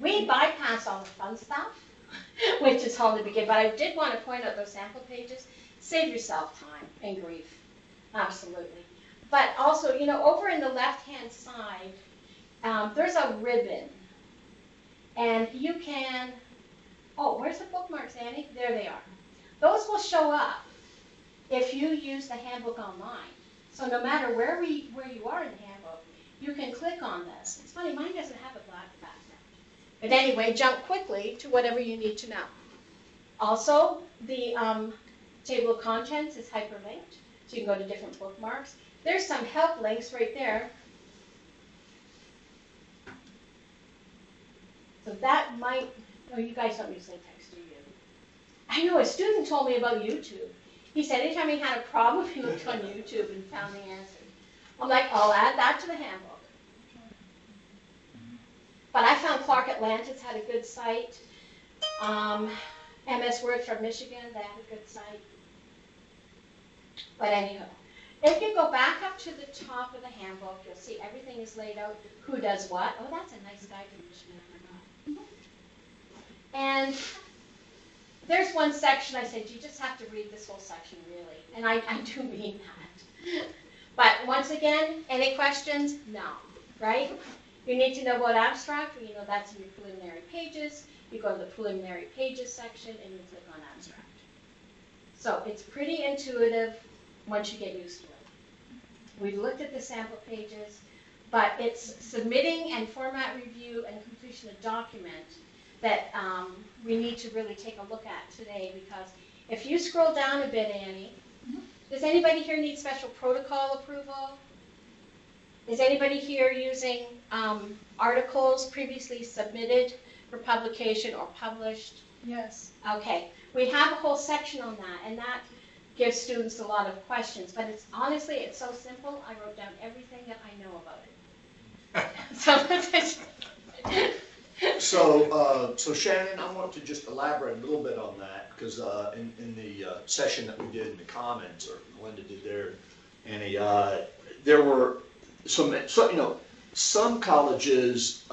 We bypass all the fun stuff, which is all in the beginning, but I did want to point out those sample pages. Save yourself time and grief, absolutely. But also, over in the left-hand side, there's a ribbon, and you can, where's the bookmarks, Annie? There they are. Those will show up if you use the handbook online. So no matter where you are in the handbook, you can click on this. It's funny, mine doesn't have a black background. But anyway, jump quickly to whatever you need to know. Also, the table of contents is hyperlinked, so you can go to different bookmarks. There's some help links right there. So that might, you guys don't use LaTeX, do you? I know a student told me about YouTube. He said anytime he had a problem, he looked on YouTube and found the answer. I'm like, I'll add that to the handbook. But I found Clark Atlantis had a good site. MS Word from Michigan, they had a good site. But anyhow, if you go back up to the top of the handbook, you'll see everything is laid out, who does what. Oh, that's a nice guy from Michigan, I forgot. And there's one section I said, you just have to read this whole section, really. And I do mean that. But once again, any questions? No, right? You need to know about abstract, well, that's in your preliminary pages. You go to the preliminary pages section and you click on abstract. So it's pretty intuitive once you get used to it. We've looked at the sample pages, but it's submitting and format review and completion of document that we need to really take a look at today, because if you scroll down a bit, Annie, does anybody here need special protocol approval? Is anybody here using articles previously submitted for publication or published? Yes. Okay. We have a whole section on that, and gives students a lot of questions, but it's honestly, it's so simple. I wrote down everything that I know about it. So Shannon, I want to just elaborate a little bit on that, because in the session that we did in the Commons, or Melinda did there, and there were some colleges,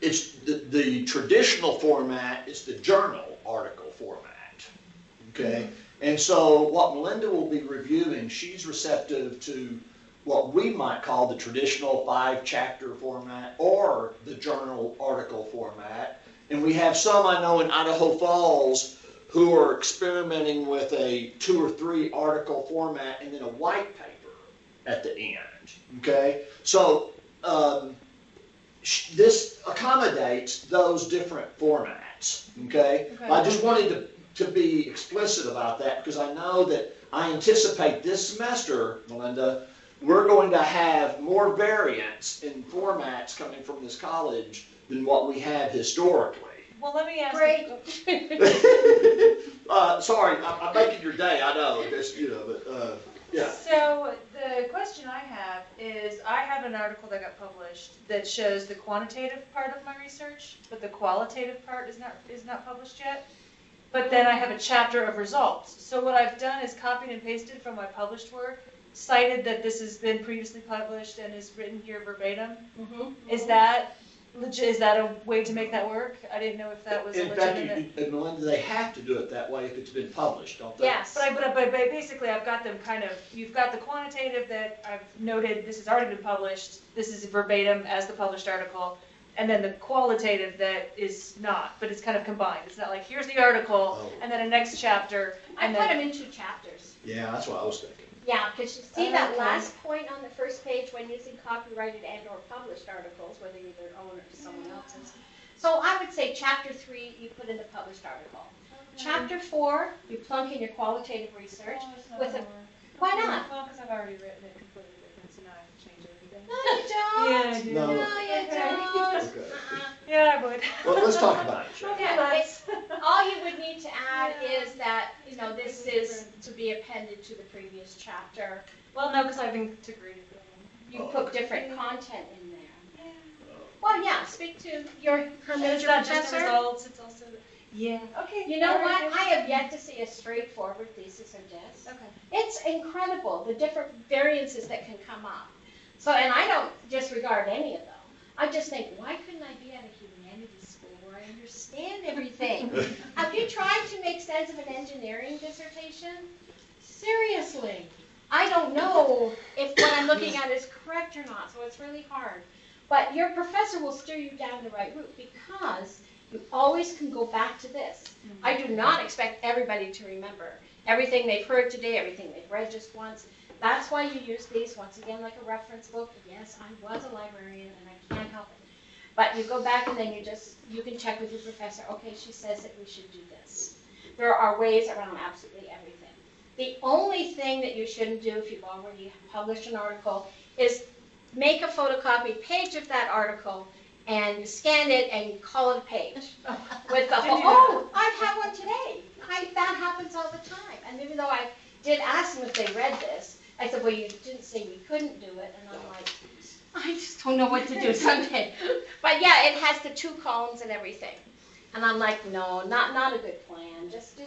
it's the traditional format is the journal article format, okay? And so what Melinda will be reviewing, she's receptive to what we might call the traditional 5-chapter format or the journal article format. And we have some, I know, in Idaho Falls who are experimenting with a 2 or 3 article format and then a white paper at the end, okay? So this accommodates those different formats, okay? I just wanted to be explicit about that, because I know that I anticipate this semester, Melinda, we're going to have more variance in formats coming from this college than what we have historically. Well, let me ask. Great. Sorry, I'm making your day, I know, but yeah. So the question I have is, I have an article that got published that shows the quantitative part of my research, but the qualitative part is not published yet. But then I have a chapter of results. So what I've done is copied and pasted from my published work, cited that this has been previously published and is written here verbatim. Is that legit? Is that a way to make that work? I didn't know if that was In legitimate. fact, Melinda, they have to do it that way if it's been published, don't they? Yes. But basically I've got them kind of, you've got the quantitative that I've noted, this has already been published, this is verbatim as the published article, and then the qualitative that is not, but it's kind of combined. It's not like, here's the article, and then a next chapter, I and put then. them in 2 chapters. Yeah, that's what I was thinking. Yeah, because you see that Okay. last point on the first page, when using copyrighted and or published articles, whether you're their own or someone else's. So I would say chapter 3, you put in the published article. Chapter 4, you plunk in your qualitative research with a, why not? Well, because I've already written it completely different, so now I have to change everything. No, you don't. Yeah, I do. No. No, you don't. Okay. Yeah, I would. Well, let's talk about it, Shannon. Yeah, all you would need to add is that, this is to be appended to the previous chapter. Well, no, because I've integrated them. You put different content in there. Well, yeah, speak to your hermetic It's not just the professor. results, it's also the. Yeah. Okay. You know all right, what? then. I have yet to see a straightforward thesis or diss. Okay. It's incredible, the different variances that can come up. So, and I don't disregard any of them. I just think, why couldn't I be at a humanities school where I understand everything? Have you tried to make sense of an engineering dissertation? Seriously. I don't know if what I'm looking at is correct or not, so it's really hard. But your professor will steer you down the right route, because you always can go back to this. I do not expect everybody to remember everything they've heard today, everything they've read just once. That's why you use these, once again, like a reference book. Yes, I was a librarian and I can't help it. But you go back and then you can check with your professor, okay, she says that we should do this. There are ways around absolutely everything. The only thing that you shouldn't do if you've already published an article is make a photocopied page of that article and scan it and call it a page. With the whole, I've had one today. That happens all the time. And even though I did ask them if they read this, I said, well, you didn't say we couldn't do it. And I'm like, I just don't know what to do someday. But yeah, it has the 2 columns and everything. And I'm like, no, not a good plan. Just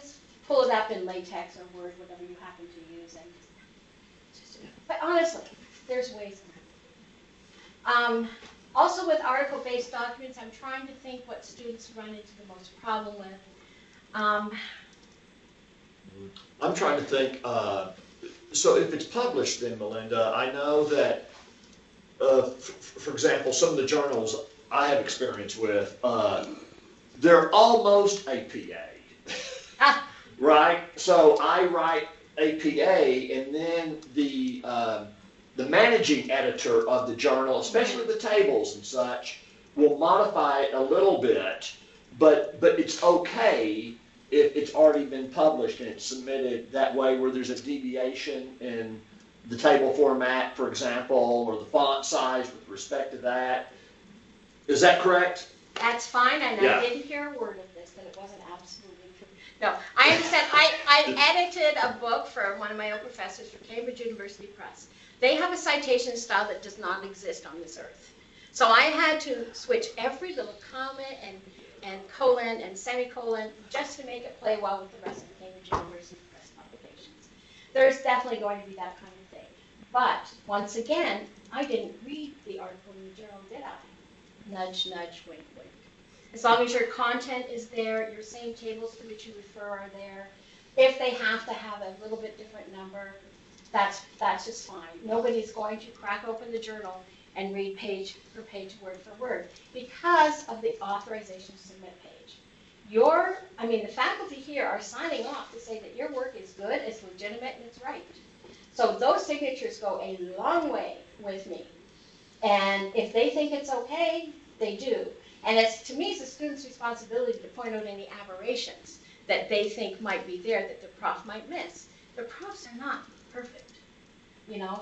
pull it up in LaTeX or Word, whatever you happen to use. And just but honestly, there's ways around it. Also with article-based documents, I'm trying to think what students run into the most problem with. I'm trying to think, so if it's published then, Melinda, I know that, for example, some of the journals I have experience with, they're almost APA, right? So I write APA, and then the managing editor of the journal, especially the tables and such, will modify it a little bit, but it's okay if it's already been published and it's submitted that way, where there's a deviation in the table format, for example, or the font size with respect to that. Is that correct? That's fine, and Yeah. I didn't hear a word of this, that it wasn't absolutely true. No, I understand. I edited a book for one of my old professors for Cambridge University Press. They have a citation style that does not exist on this earth. So I had to switch every little comma and colon and semicolon just to make it play well with the rest of the Cambridge University Press publications. There's definitely going to be that kind of thing. But once again, I didn't read the article in the journal, did I? Nudge, nudge, wink, wink. As long as your content is there, your same tables to which you refer are there. If they have to have a little bit different number, that's just fine. Nobody's going to crack open the journal and read page for page, word for word, because of the authorization to submit page. The faculty here are signing off to say that your work is good, it's legitimate, and it's right. So those signatures go a long way with me. And if they think it's okay, they do. And to me, it's the student's responsibility to point out any aberrations that they think might be there that the prof might miss. The profs are not perfect,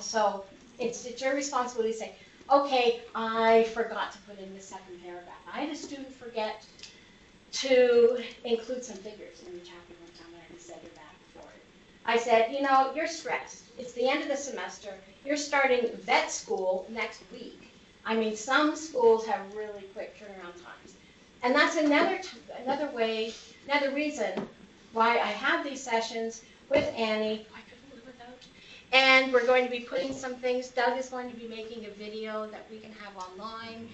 so it's your responsibility to say, okay, I forgot to put in the second paragraph. I had a student forget to include some figures in the chapter one time when I had to send her back for it. I said, you're stressed. It's the end of the semester. You're starting vet school next week. Some schools have really quick turnaround times. And that's another reason why I have these sessions with Annie. I couldn't live without. And we're going to be putting some things. Doug is going to be making a video that we can have online.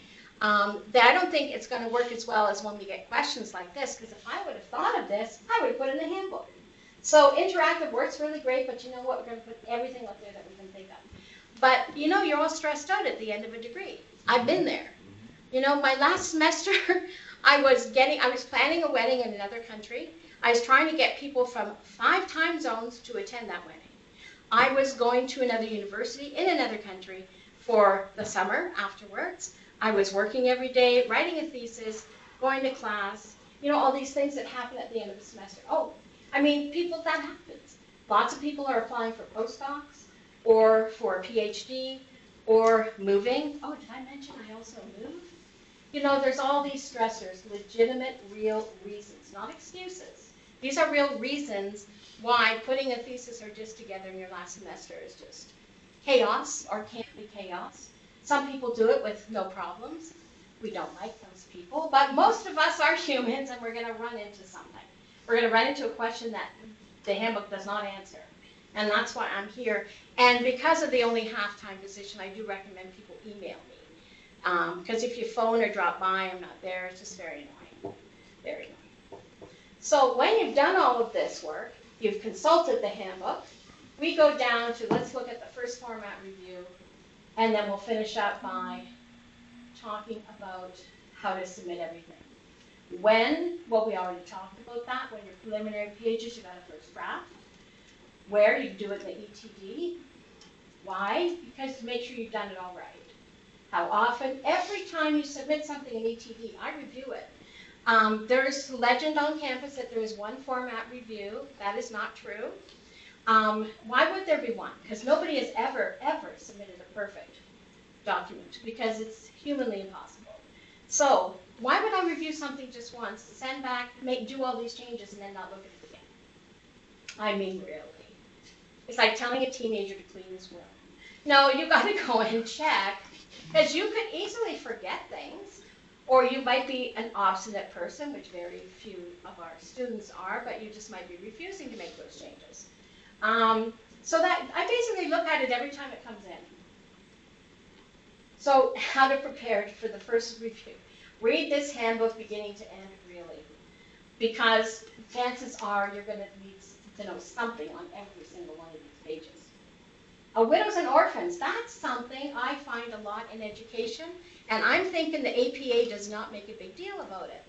That I don't think it's going to work as well as when we get questions like this, because if I would have thought of this, I would have put it in the handbook. So interactive works really great, but you know what? We're going to put everything up there that we can think of. But you're all stressed out at the end of a degree. I've been there. My last semester, I was planning a wedding in another country. I was trying to get people from 5 time zones to attend that wedding. I was going to another university in another country for the summer afterwards. I was working every day, writing a thesis, going to class, all these things that happen at the end of the semester. That happens. Lots of people are applying for postdocs or for a PhD or moving. Oh, did I mention I also moved? There's all these stressors, legitimate, real reasons, not excuses. These are real reasons why putting a thesis or just together in your last semester is just chaos or can be chaos. Some people do it with no problems. We don't like those people, but most of us are humans and we're going to run into something. We're going to run into a question that the handbook does not answer. And that's why I'm here. And because of the only half-time position, I do recommend people email me. Because if you phone or drop by, I'm not there. It's just very annoying. Very annoying. So when you've done all of this work, you've consulted the handbook, we go down to, let's look at the first format review, and then we'll finish up by talking about how to submit everything. When? Well, we already talked about that. When your preliminary pages, you got a first draft. Where? You do it in the ETD. Why? Because to make sure you've done it all right. How often? Every time you submit something in ETD, I review it. There's legend on campus that there is one format review. That is not true. Why would there be one? Because nobody has ever submitted a perfect document, because it's humanly impossible. So why would I review something just once, send back, do all these changes, and then not look at it again? Really. It's like telling a teenager to clean his room. No, you got to go and check, because you could easily forget things, or you might be an obstinate person, which very few of our students are, but you just might be refusing to make those changes. So that I basically look at it every time it comes in. So how to prepare for the first review. Read this handbook beginning to end, really, because chances are you're going to need to know something on every single one of these pages. Widows and orphans, that's something I find a lot in education, and I'm thinking the APA does not make a big deal about it.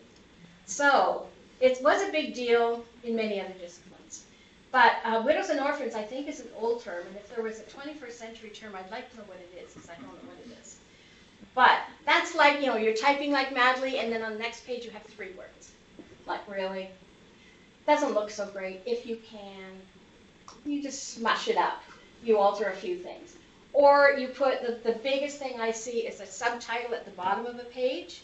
So it was a big deal in many other disciplines. But widows and orphans, I think, is an old term, and if there was a 21st century term, I'd like to know what it is, because I don't know what it is. But that's like, you're typing like madly, and then on the next page you have 3 words. Like, really? Doesn't look so great. If you can, you just smush it up. You alter a few things. Or you put, the biggest thing I see is a subtitle at the bottom of a page,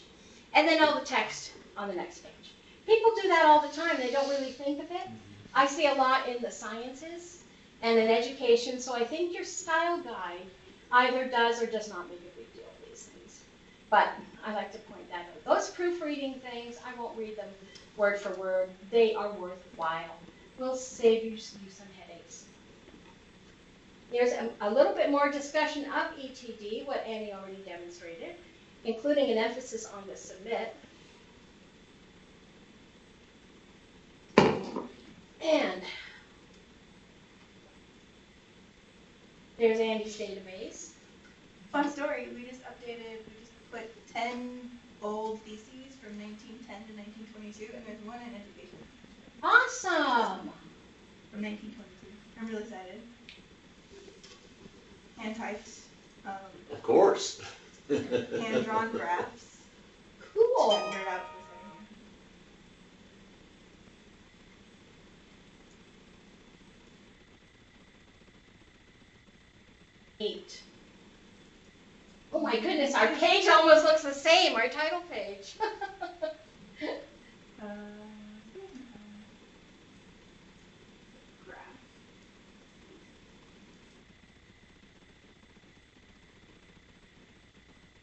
and then all the text on the next page. People do that all the time. They don't really think of it. I see a lot in the sciences and in education, so I think your style guide either does or does not make a big deal of these things. But I like to point that out. Those proofreading things, I won't read them word for word. They are worthwhile. Will save you some headaches. There's a little bit more discussion of ETD, what Annie already demonstrated, including an emphasis on the submit. And there's Andy's database. Fun story, we just put 10 old theses from 1910 to 1922, and there's one in education. Awesome! From 1922. I'm really excited. Hand typed. Of course. Hand drawn graphs. Cool. Rendered out for a second. Eight. Oh my goodness, our page almost looks the same, our title page. Graph.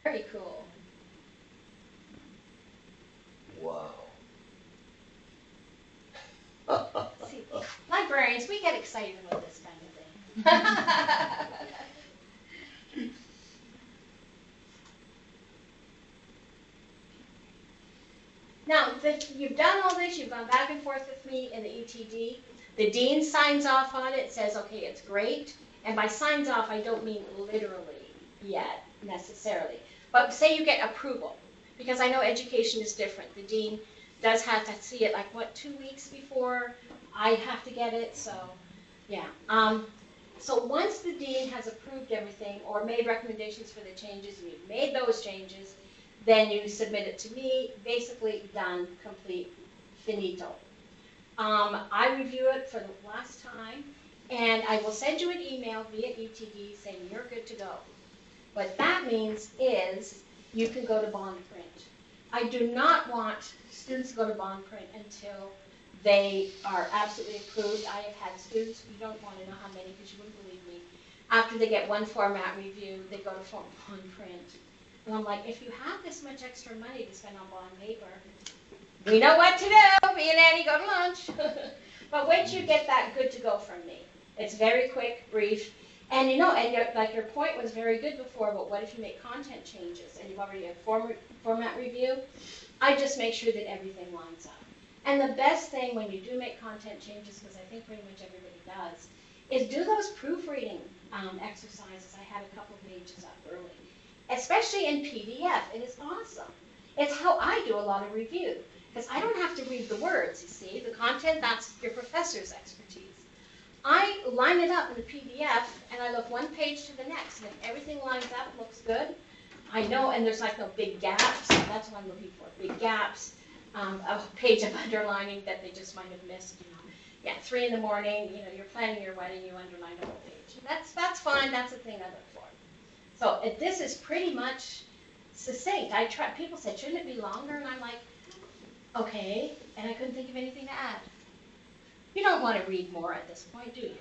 Very cool. Wow. See, librarians, we get excited about this kind of thing. Now, you've done all this, you've gone back and forth with me in the ETD. The dean signs off on it, says, okay, it's great. And by signs off, I don't mean literally yet, necessarily. But say you get approval, because I know education is different. The dean does have to see it, like, what, 2 weeks before I have to get it, so, yeah. So once the dean has approved everything or made recommendations for the changes, and you've made those changes, then you submit it to me, basically done, complete, finito. I review it for the last time, and I will send you an email via ETD saying you're good to go. What that means is you can go to bond print. I do not want students to go to bond print until they are absolutely approved. I have had students, you don't want to know how many because you wouldn't believe me, after they get one format review, they go to bond print. And I'm like, if you have this much extra money to spend on bond paper, we know what to do. Me and Annie go to lunch. But once you get that good to go from me, it's very quick, brief, and like your point was very good before, but what if you make content changes and you've already had format review? I just make sure that everything lines up. And the best thing when you do make content changes, because I think pretty much everybody does, is do those proofreading exercises. I had a couple of pages up early. Especially in PDF, it is awesome. It's how I do a lot of review, because I don't have to read the words, you see. The content, that's your professor's expertise. I line it up in the PDF, and I look one page to the next, and if everything lines up, looks good, I know, and there's like no big gaps, that's what I'm looking for, big gaps, a page of underlining that they just might have missed, Yeah, 3 in the morning, you're planning your wedding, you underline a whole page. That's fine, that's the thing I look for. So this is pretty much succinct. People said, shouldn't it be longer? And I'm like, okay, and I couldn't think of anything to add. You don't want to read more at this point, do you?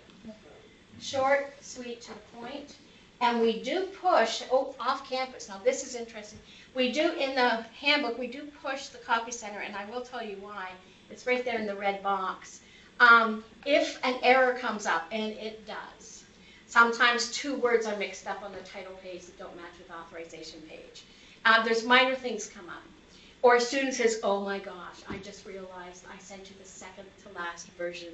Short, sweet, to the point. And we do push, off campus. Now this is interesting. We do, in the handbook, we do push the copy center, and I will tell you why. It's right there in the red box. If an error comes up, and it does, sometimes 2 words are mixed up on the title page that don't match with the authorization page. There's minor things come up. Or a student says, oh my gosh, I just realized I sent you the second to last version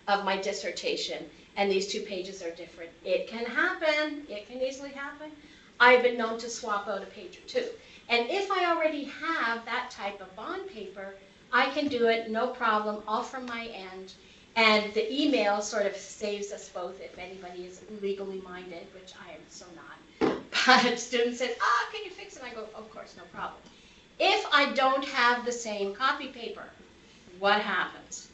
of my dissertation, and these 2 pages are different. It can happen. It can easily happen. I've been known to swap out a page or 2. And if I already have that type of bond paper, I can do it, no problem, all from my end. And the email sort of saves us both if anybody is legally minded, which I am so not. But students said, can you fix it? I go, of course, no problem. If I don't have the same copy paper, what happens?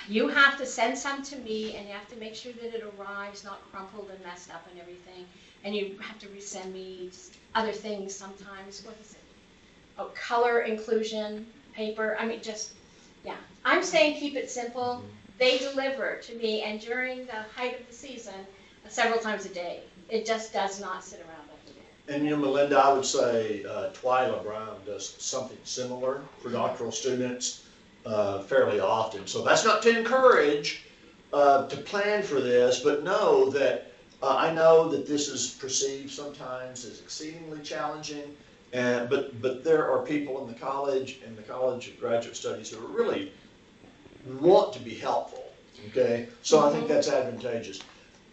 You have to send some to me, and you have to make sure that it arrives not crumpled and messed up and everything. And you have to resend me other things sometimes. What is it? Oh, color inclusion paper. I mean, just Yeah, I'm saying keep it simple. They deliver to me, and during the height of the season, several times a day. It just does not sit around every day. And you know, Melinda, I would say Twyla Brown does something similar for doctoral students fairly often. So that's not to encourage to plan for this, but know that I know that this is perceived sometimes as exceedingly challenging. But there are people in the College of Graduate Studies who really want to be helpful. Okay, so I think that's advantageous.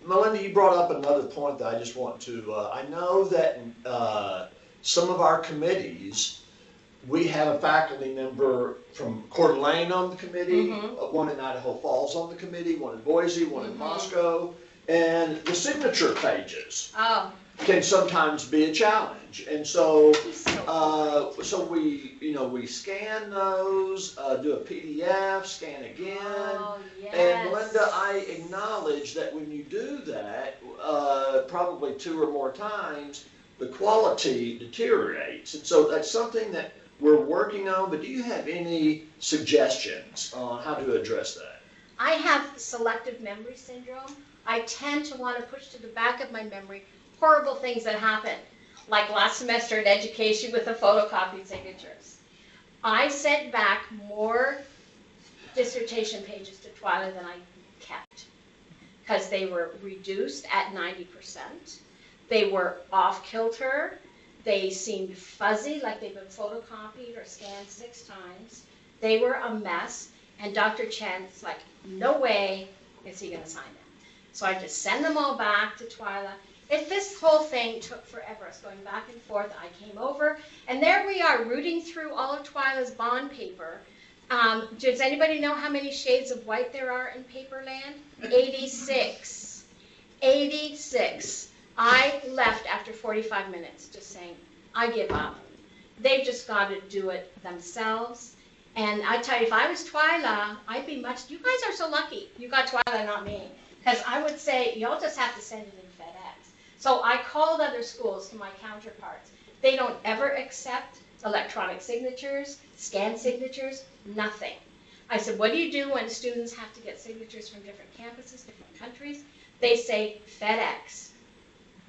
Melinda, you brought up another point that I just want to, I know that some of our committees, we have a faculty member from Coeur d'Alene on the committee, one in Idaho Falls on the committee, one in Boise, one in Moscow, and the signature pages can sometimes be a challenge. And so, so we, you know, we scan those, do a PDF, scan again. Oh, yes. And Melinda, I acknowledge that when you do that, probably 2 or more times, the quality deteriorates. And so that's something that we're working on, but do you have any suggestions on how to address that? I have selective memory syndrome. I tend to want to push to the back of my memory horrible things that happened, like last semester in education with the photocopied signatures. I sent back more dissertation pages to Twyla than I kept, because they were reduced at 90%. They were off kilter. They seemed fuzzy, like they've been photocopied or scanned 6 times. They were a mess, and Dr. Chen's like, no way is he going to sign them. So I just send them all back to Twyla. If this whole thing took forever, us going back and forth, I came over, and there we are, rooting through all of Twyla's bond paper. Does anybody know how many shades of white there are in Paperland? 86. 86. I left after 45 minutes just saying, I give up. They've just got to do it themselves. And I tell you, if I was Twyla, I'd be much, you guys are so lucky. You got Twyla, not me. Because I would say, y'all just have to send it in FedEx. So I called other schools to my counterparts. They don't ever accept electronic signatures, scanned signatures, nothing. I said, what do you do when students have to get signatures from different campuses, different countries? They say FedEx.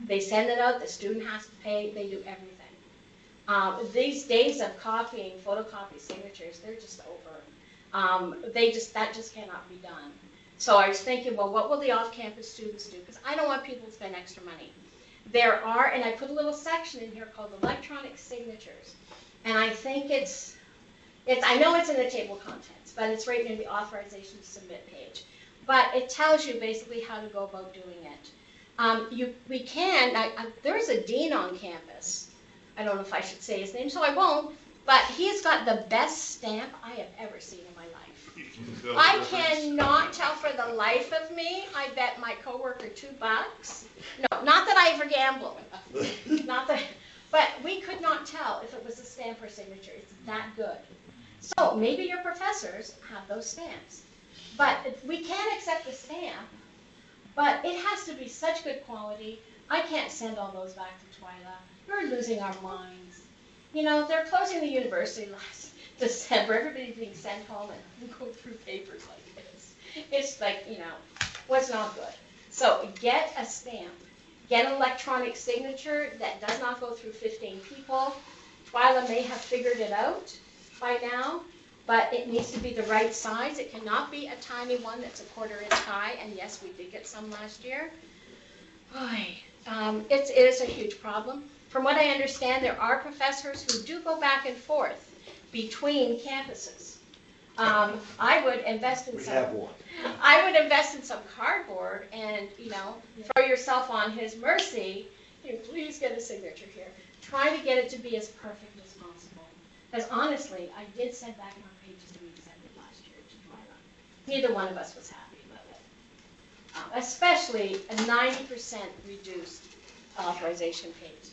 They send it out, the student has to pay, they do everything. These days of copying, photocopy signatures, they're just over. That just cannot be done. So I was thinking, well, what will the off-campus students do? Because I don't want people to spend extra money. There are, and I put a little section in here called electronic signatures. And I think I know it's in the table of contents, but it's right near the authorization to submit page. But it tells you basically how to go about doing it. There's a dean on campus. I don't know if I should say his name, so I won't, but he's got the best stamp I have ever seen in my life. I cannot tell for the life of me. I bet my coworker $2. No, not that I ever gamble. But we could not tell if it was a stamp or signature. It's that good. So maybe your professors have those stamps. But we can accept the stamp, but it has to be such good quality. I can't send all those back to Twyla. We're losing our minds. You know, they're closing the university last December. Everybody's being sent home and go through papers like this. It's like, you know, was not good. So get a stamp. Get an electronic signature that does not go through 15 people. Twyla may have figured it out by now, but it needs to be the right size. It cannot be a tiny one that's a 1/4 inch high, and yes, we did get some last year. Boy, it is a huge problem. From what I understand, there are professors who do go back and forth between campuses. I would invest in I would invest in some cardboard and, you know, throw yourself on his mercy. Please get a signature here. Try to get it to be as perfect as possible. Because honestly, I did send back more pages than we sent it last year to Twyla. Neither one of us was happy about it. Especially a 90% reduced authorization page.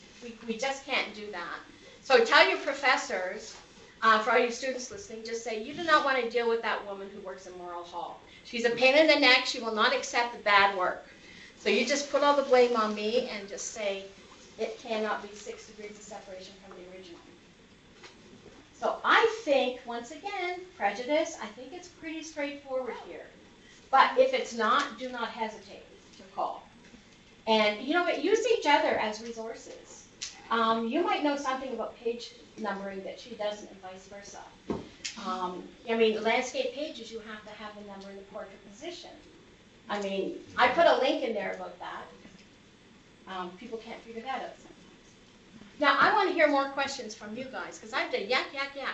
We just can't do that. So tell your professors, for all you students listening, just say, you do not want to deal with that woman who works in Morrill Hall. She's a pain in the neck. She will not accept the bad work. So you just put all the blame on me and just say, it cannot be 6 degrees of separation from the original. So I think, once again, prejudice, I think it's pretty straightforward here. But if it's not, do not hesitate to call. And, you know what, use each other as resources. You might know something about page numbering that she doesn't, and vice versa. I mean, landscape pages, you have to have the number in the portrait position. I mean, I put a link in there about that. People can't figure that out sometimes. Now, I want to hear more questions from you guys, because I've done yak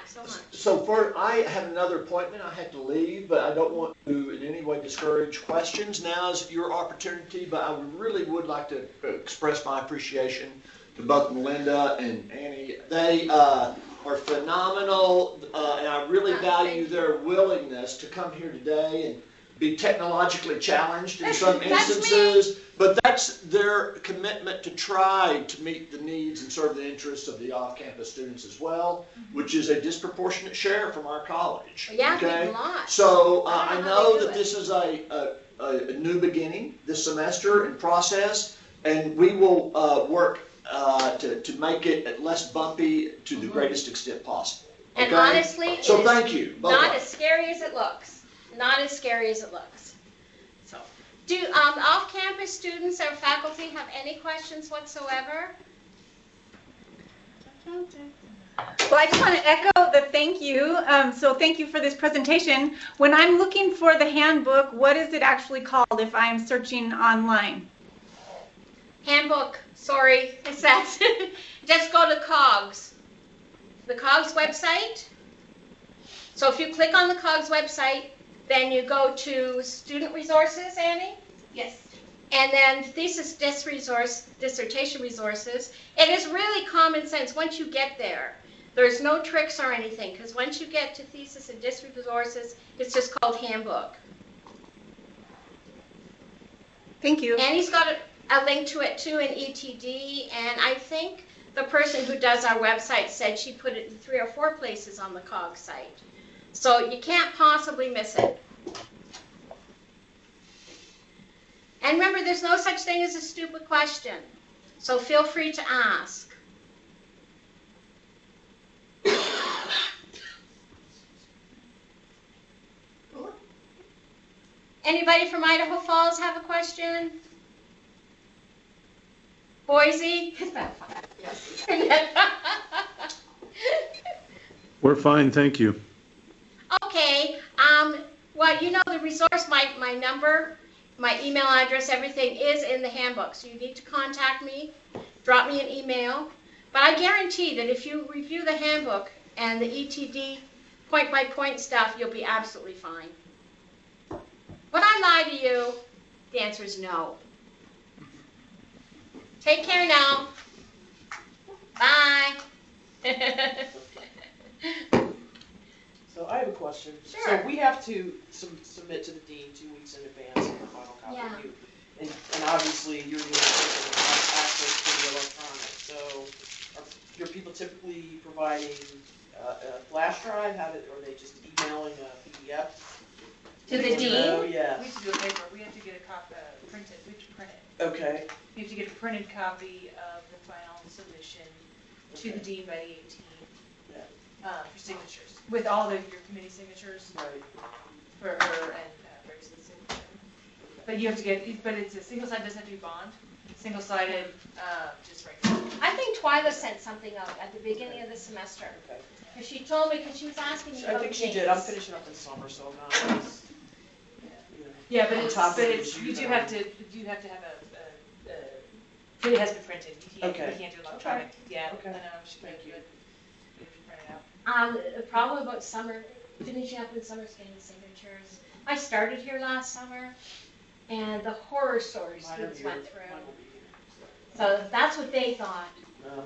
so much. So I have another appointment, I had to leave, but I don't want to in any way discourage questions. Now is your opportunity, but I really would like to express my appreciation to both Melinda and Annie. They are phenomenal, and I really value their willingness to come here today and be technologically challenged in some instances, but that's their commitment to try to meet the needs and serve the interests of the off-campus students as well, which is a disproportionate share from our college. Yeah, okay? a lot. So I know that this is a new beginning this semester and process, and we will work to make it less bumpy to the greatest extent possible. Okay? And honestly, so thank you. Not as scary as it looks. Not as scary as it looks. So, do off-campus students or faculty have any questions whatsoever? Well, I just want to echo the thank you. So thank you for this presentation. When I'm looking for the handbook, what is it actually called if I'm searching online? Handbook, sorry, it says. Just go to COGS. The COGS website. So if you click on the COGS website, then you go to student resources, Annie? Yes. And then thesis dissertation resources. It is really common sense once you get there. There's no tricks or anything, because once you get to thesis and dis resources, it's just called handbook. Thank you. Annie's got a link to it too in ETD, and I think the person who does our website said she put it in 3 or 4 places on the COGS site. So you can't possibly miss it. And remember, there's no such thing as a stupid question. So feel free to ask. Anybody from Idaho Falls have a question? Boise? Is that fun? Yes. We're fine, thank you. Okay, well, you know the resource, my number, my email address, everything is in the handbook. So you need to contact me, drop me an email. But I guarantee that if you review the handbook and the ETD point-by-point stuff, you'll be absolutely fine. Would I lie to you? The answer is no. Take care now. Bye. So I have a question. Sure. So we have to submit to the dean 2 weeks in advance of the final copy Yeah. review. And obviously you're the only person that has access to the electronic. So are your people typically providing a flash drive? Are they just emailing a PDF? To the dean? Oh, yeah. We have to do a paper, we have to get a copy, printed, we have to print it. Okay. You have to get a printed copy of the final submission to the dean by the 18th. For signatures, with all of your committee signatures. Right. For her and Grace's signature. But you have to get, but it's a single sided, doesn't have to be bond, single sided, just right. I think Twyla sent something out at the beginning of the semester. Okay. Because she told me, because she was asking me I about think she dates. did. I'm finishing up in summer, so I'm not. Yeah, but on it's, top of but it, it's, you you know. have to have it has been printed, you can't, Okay. you can't do electronic, Okay. yeah, Okay. I know, she Thank you. You have to print it out. The problem about summer, finishing up in summer is getting signatures. I started here last summer, and the horror stories Mine are students here. went through. Mine will be here. So that's what they thought.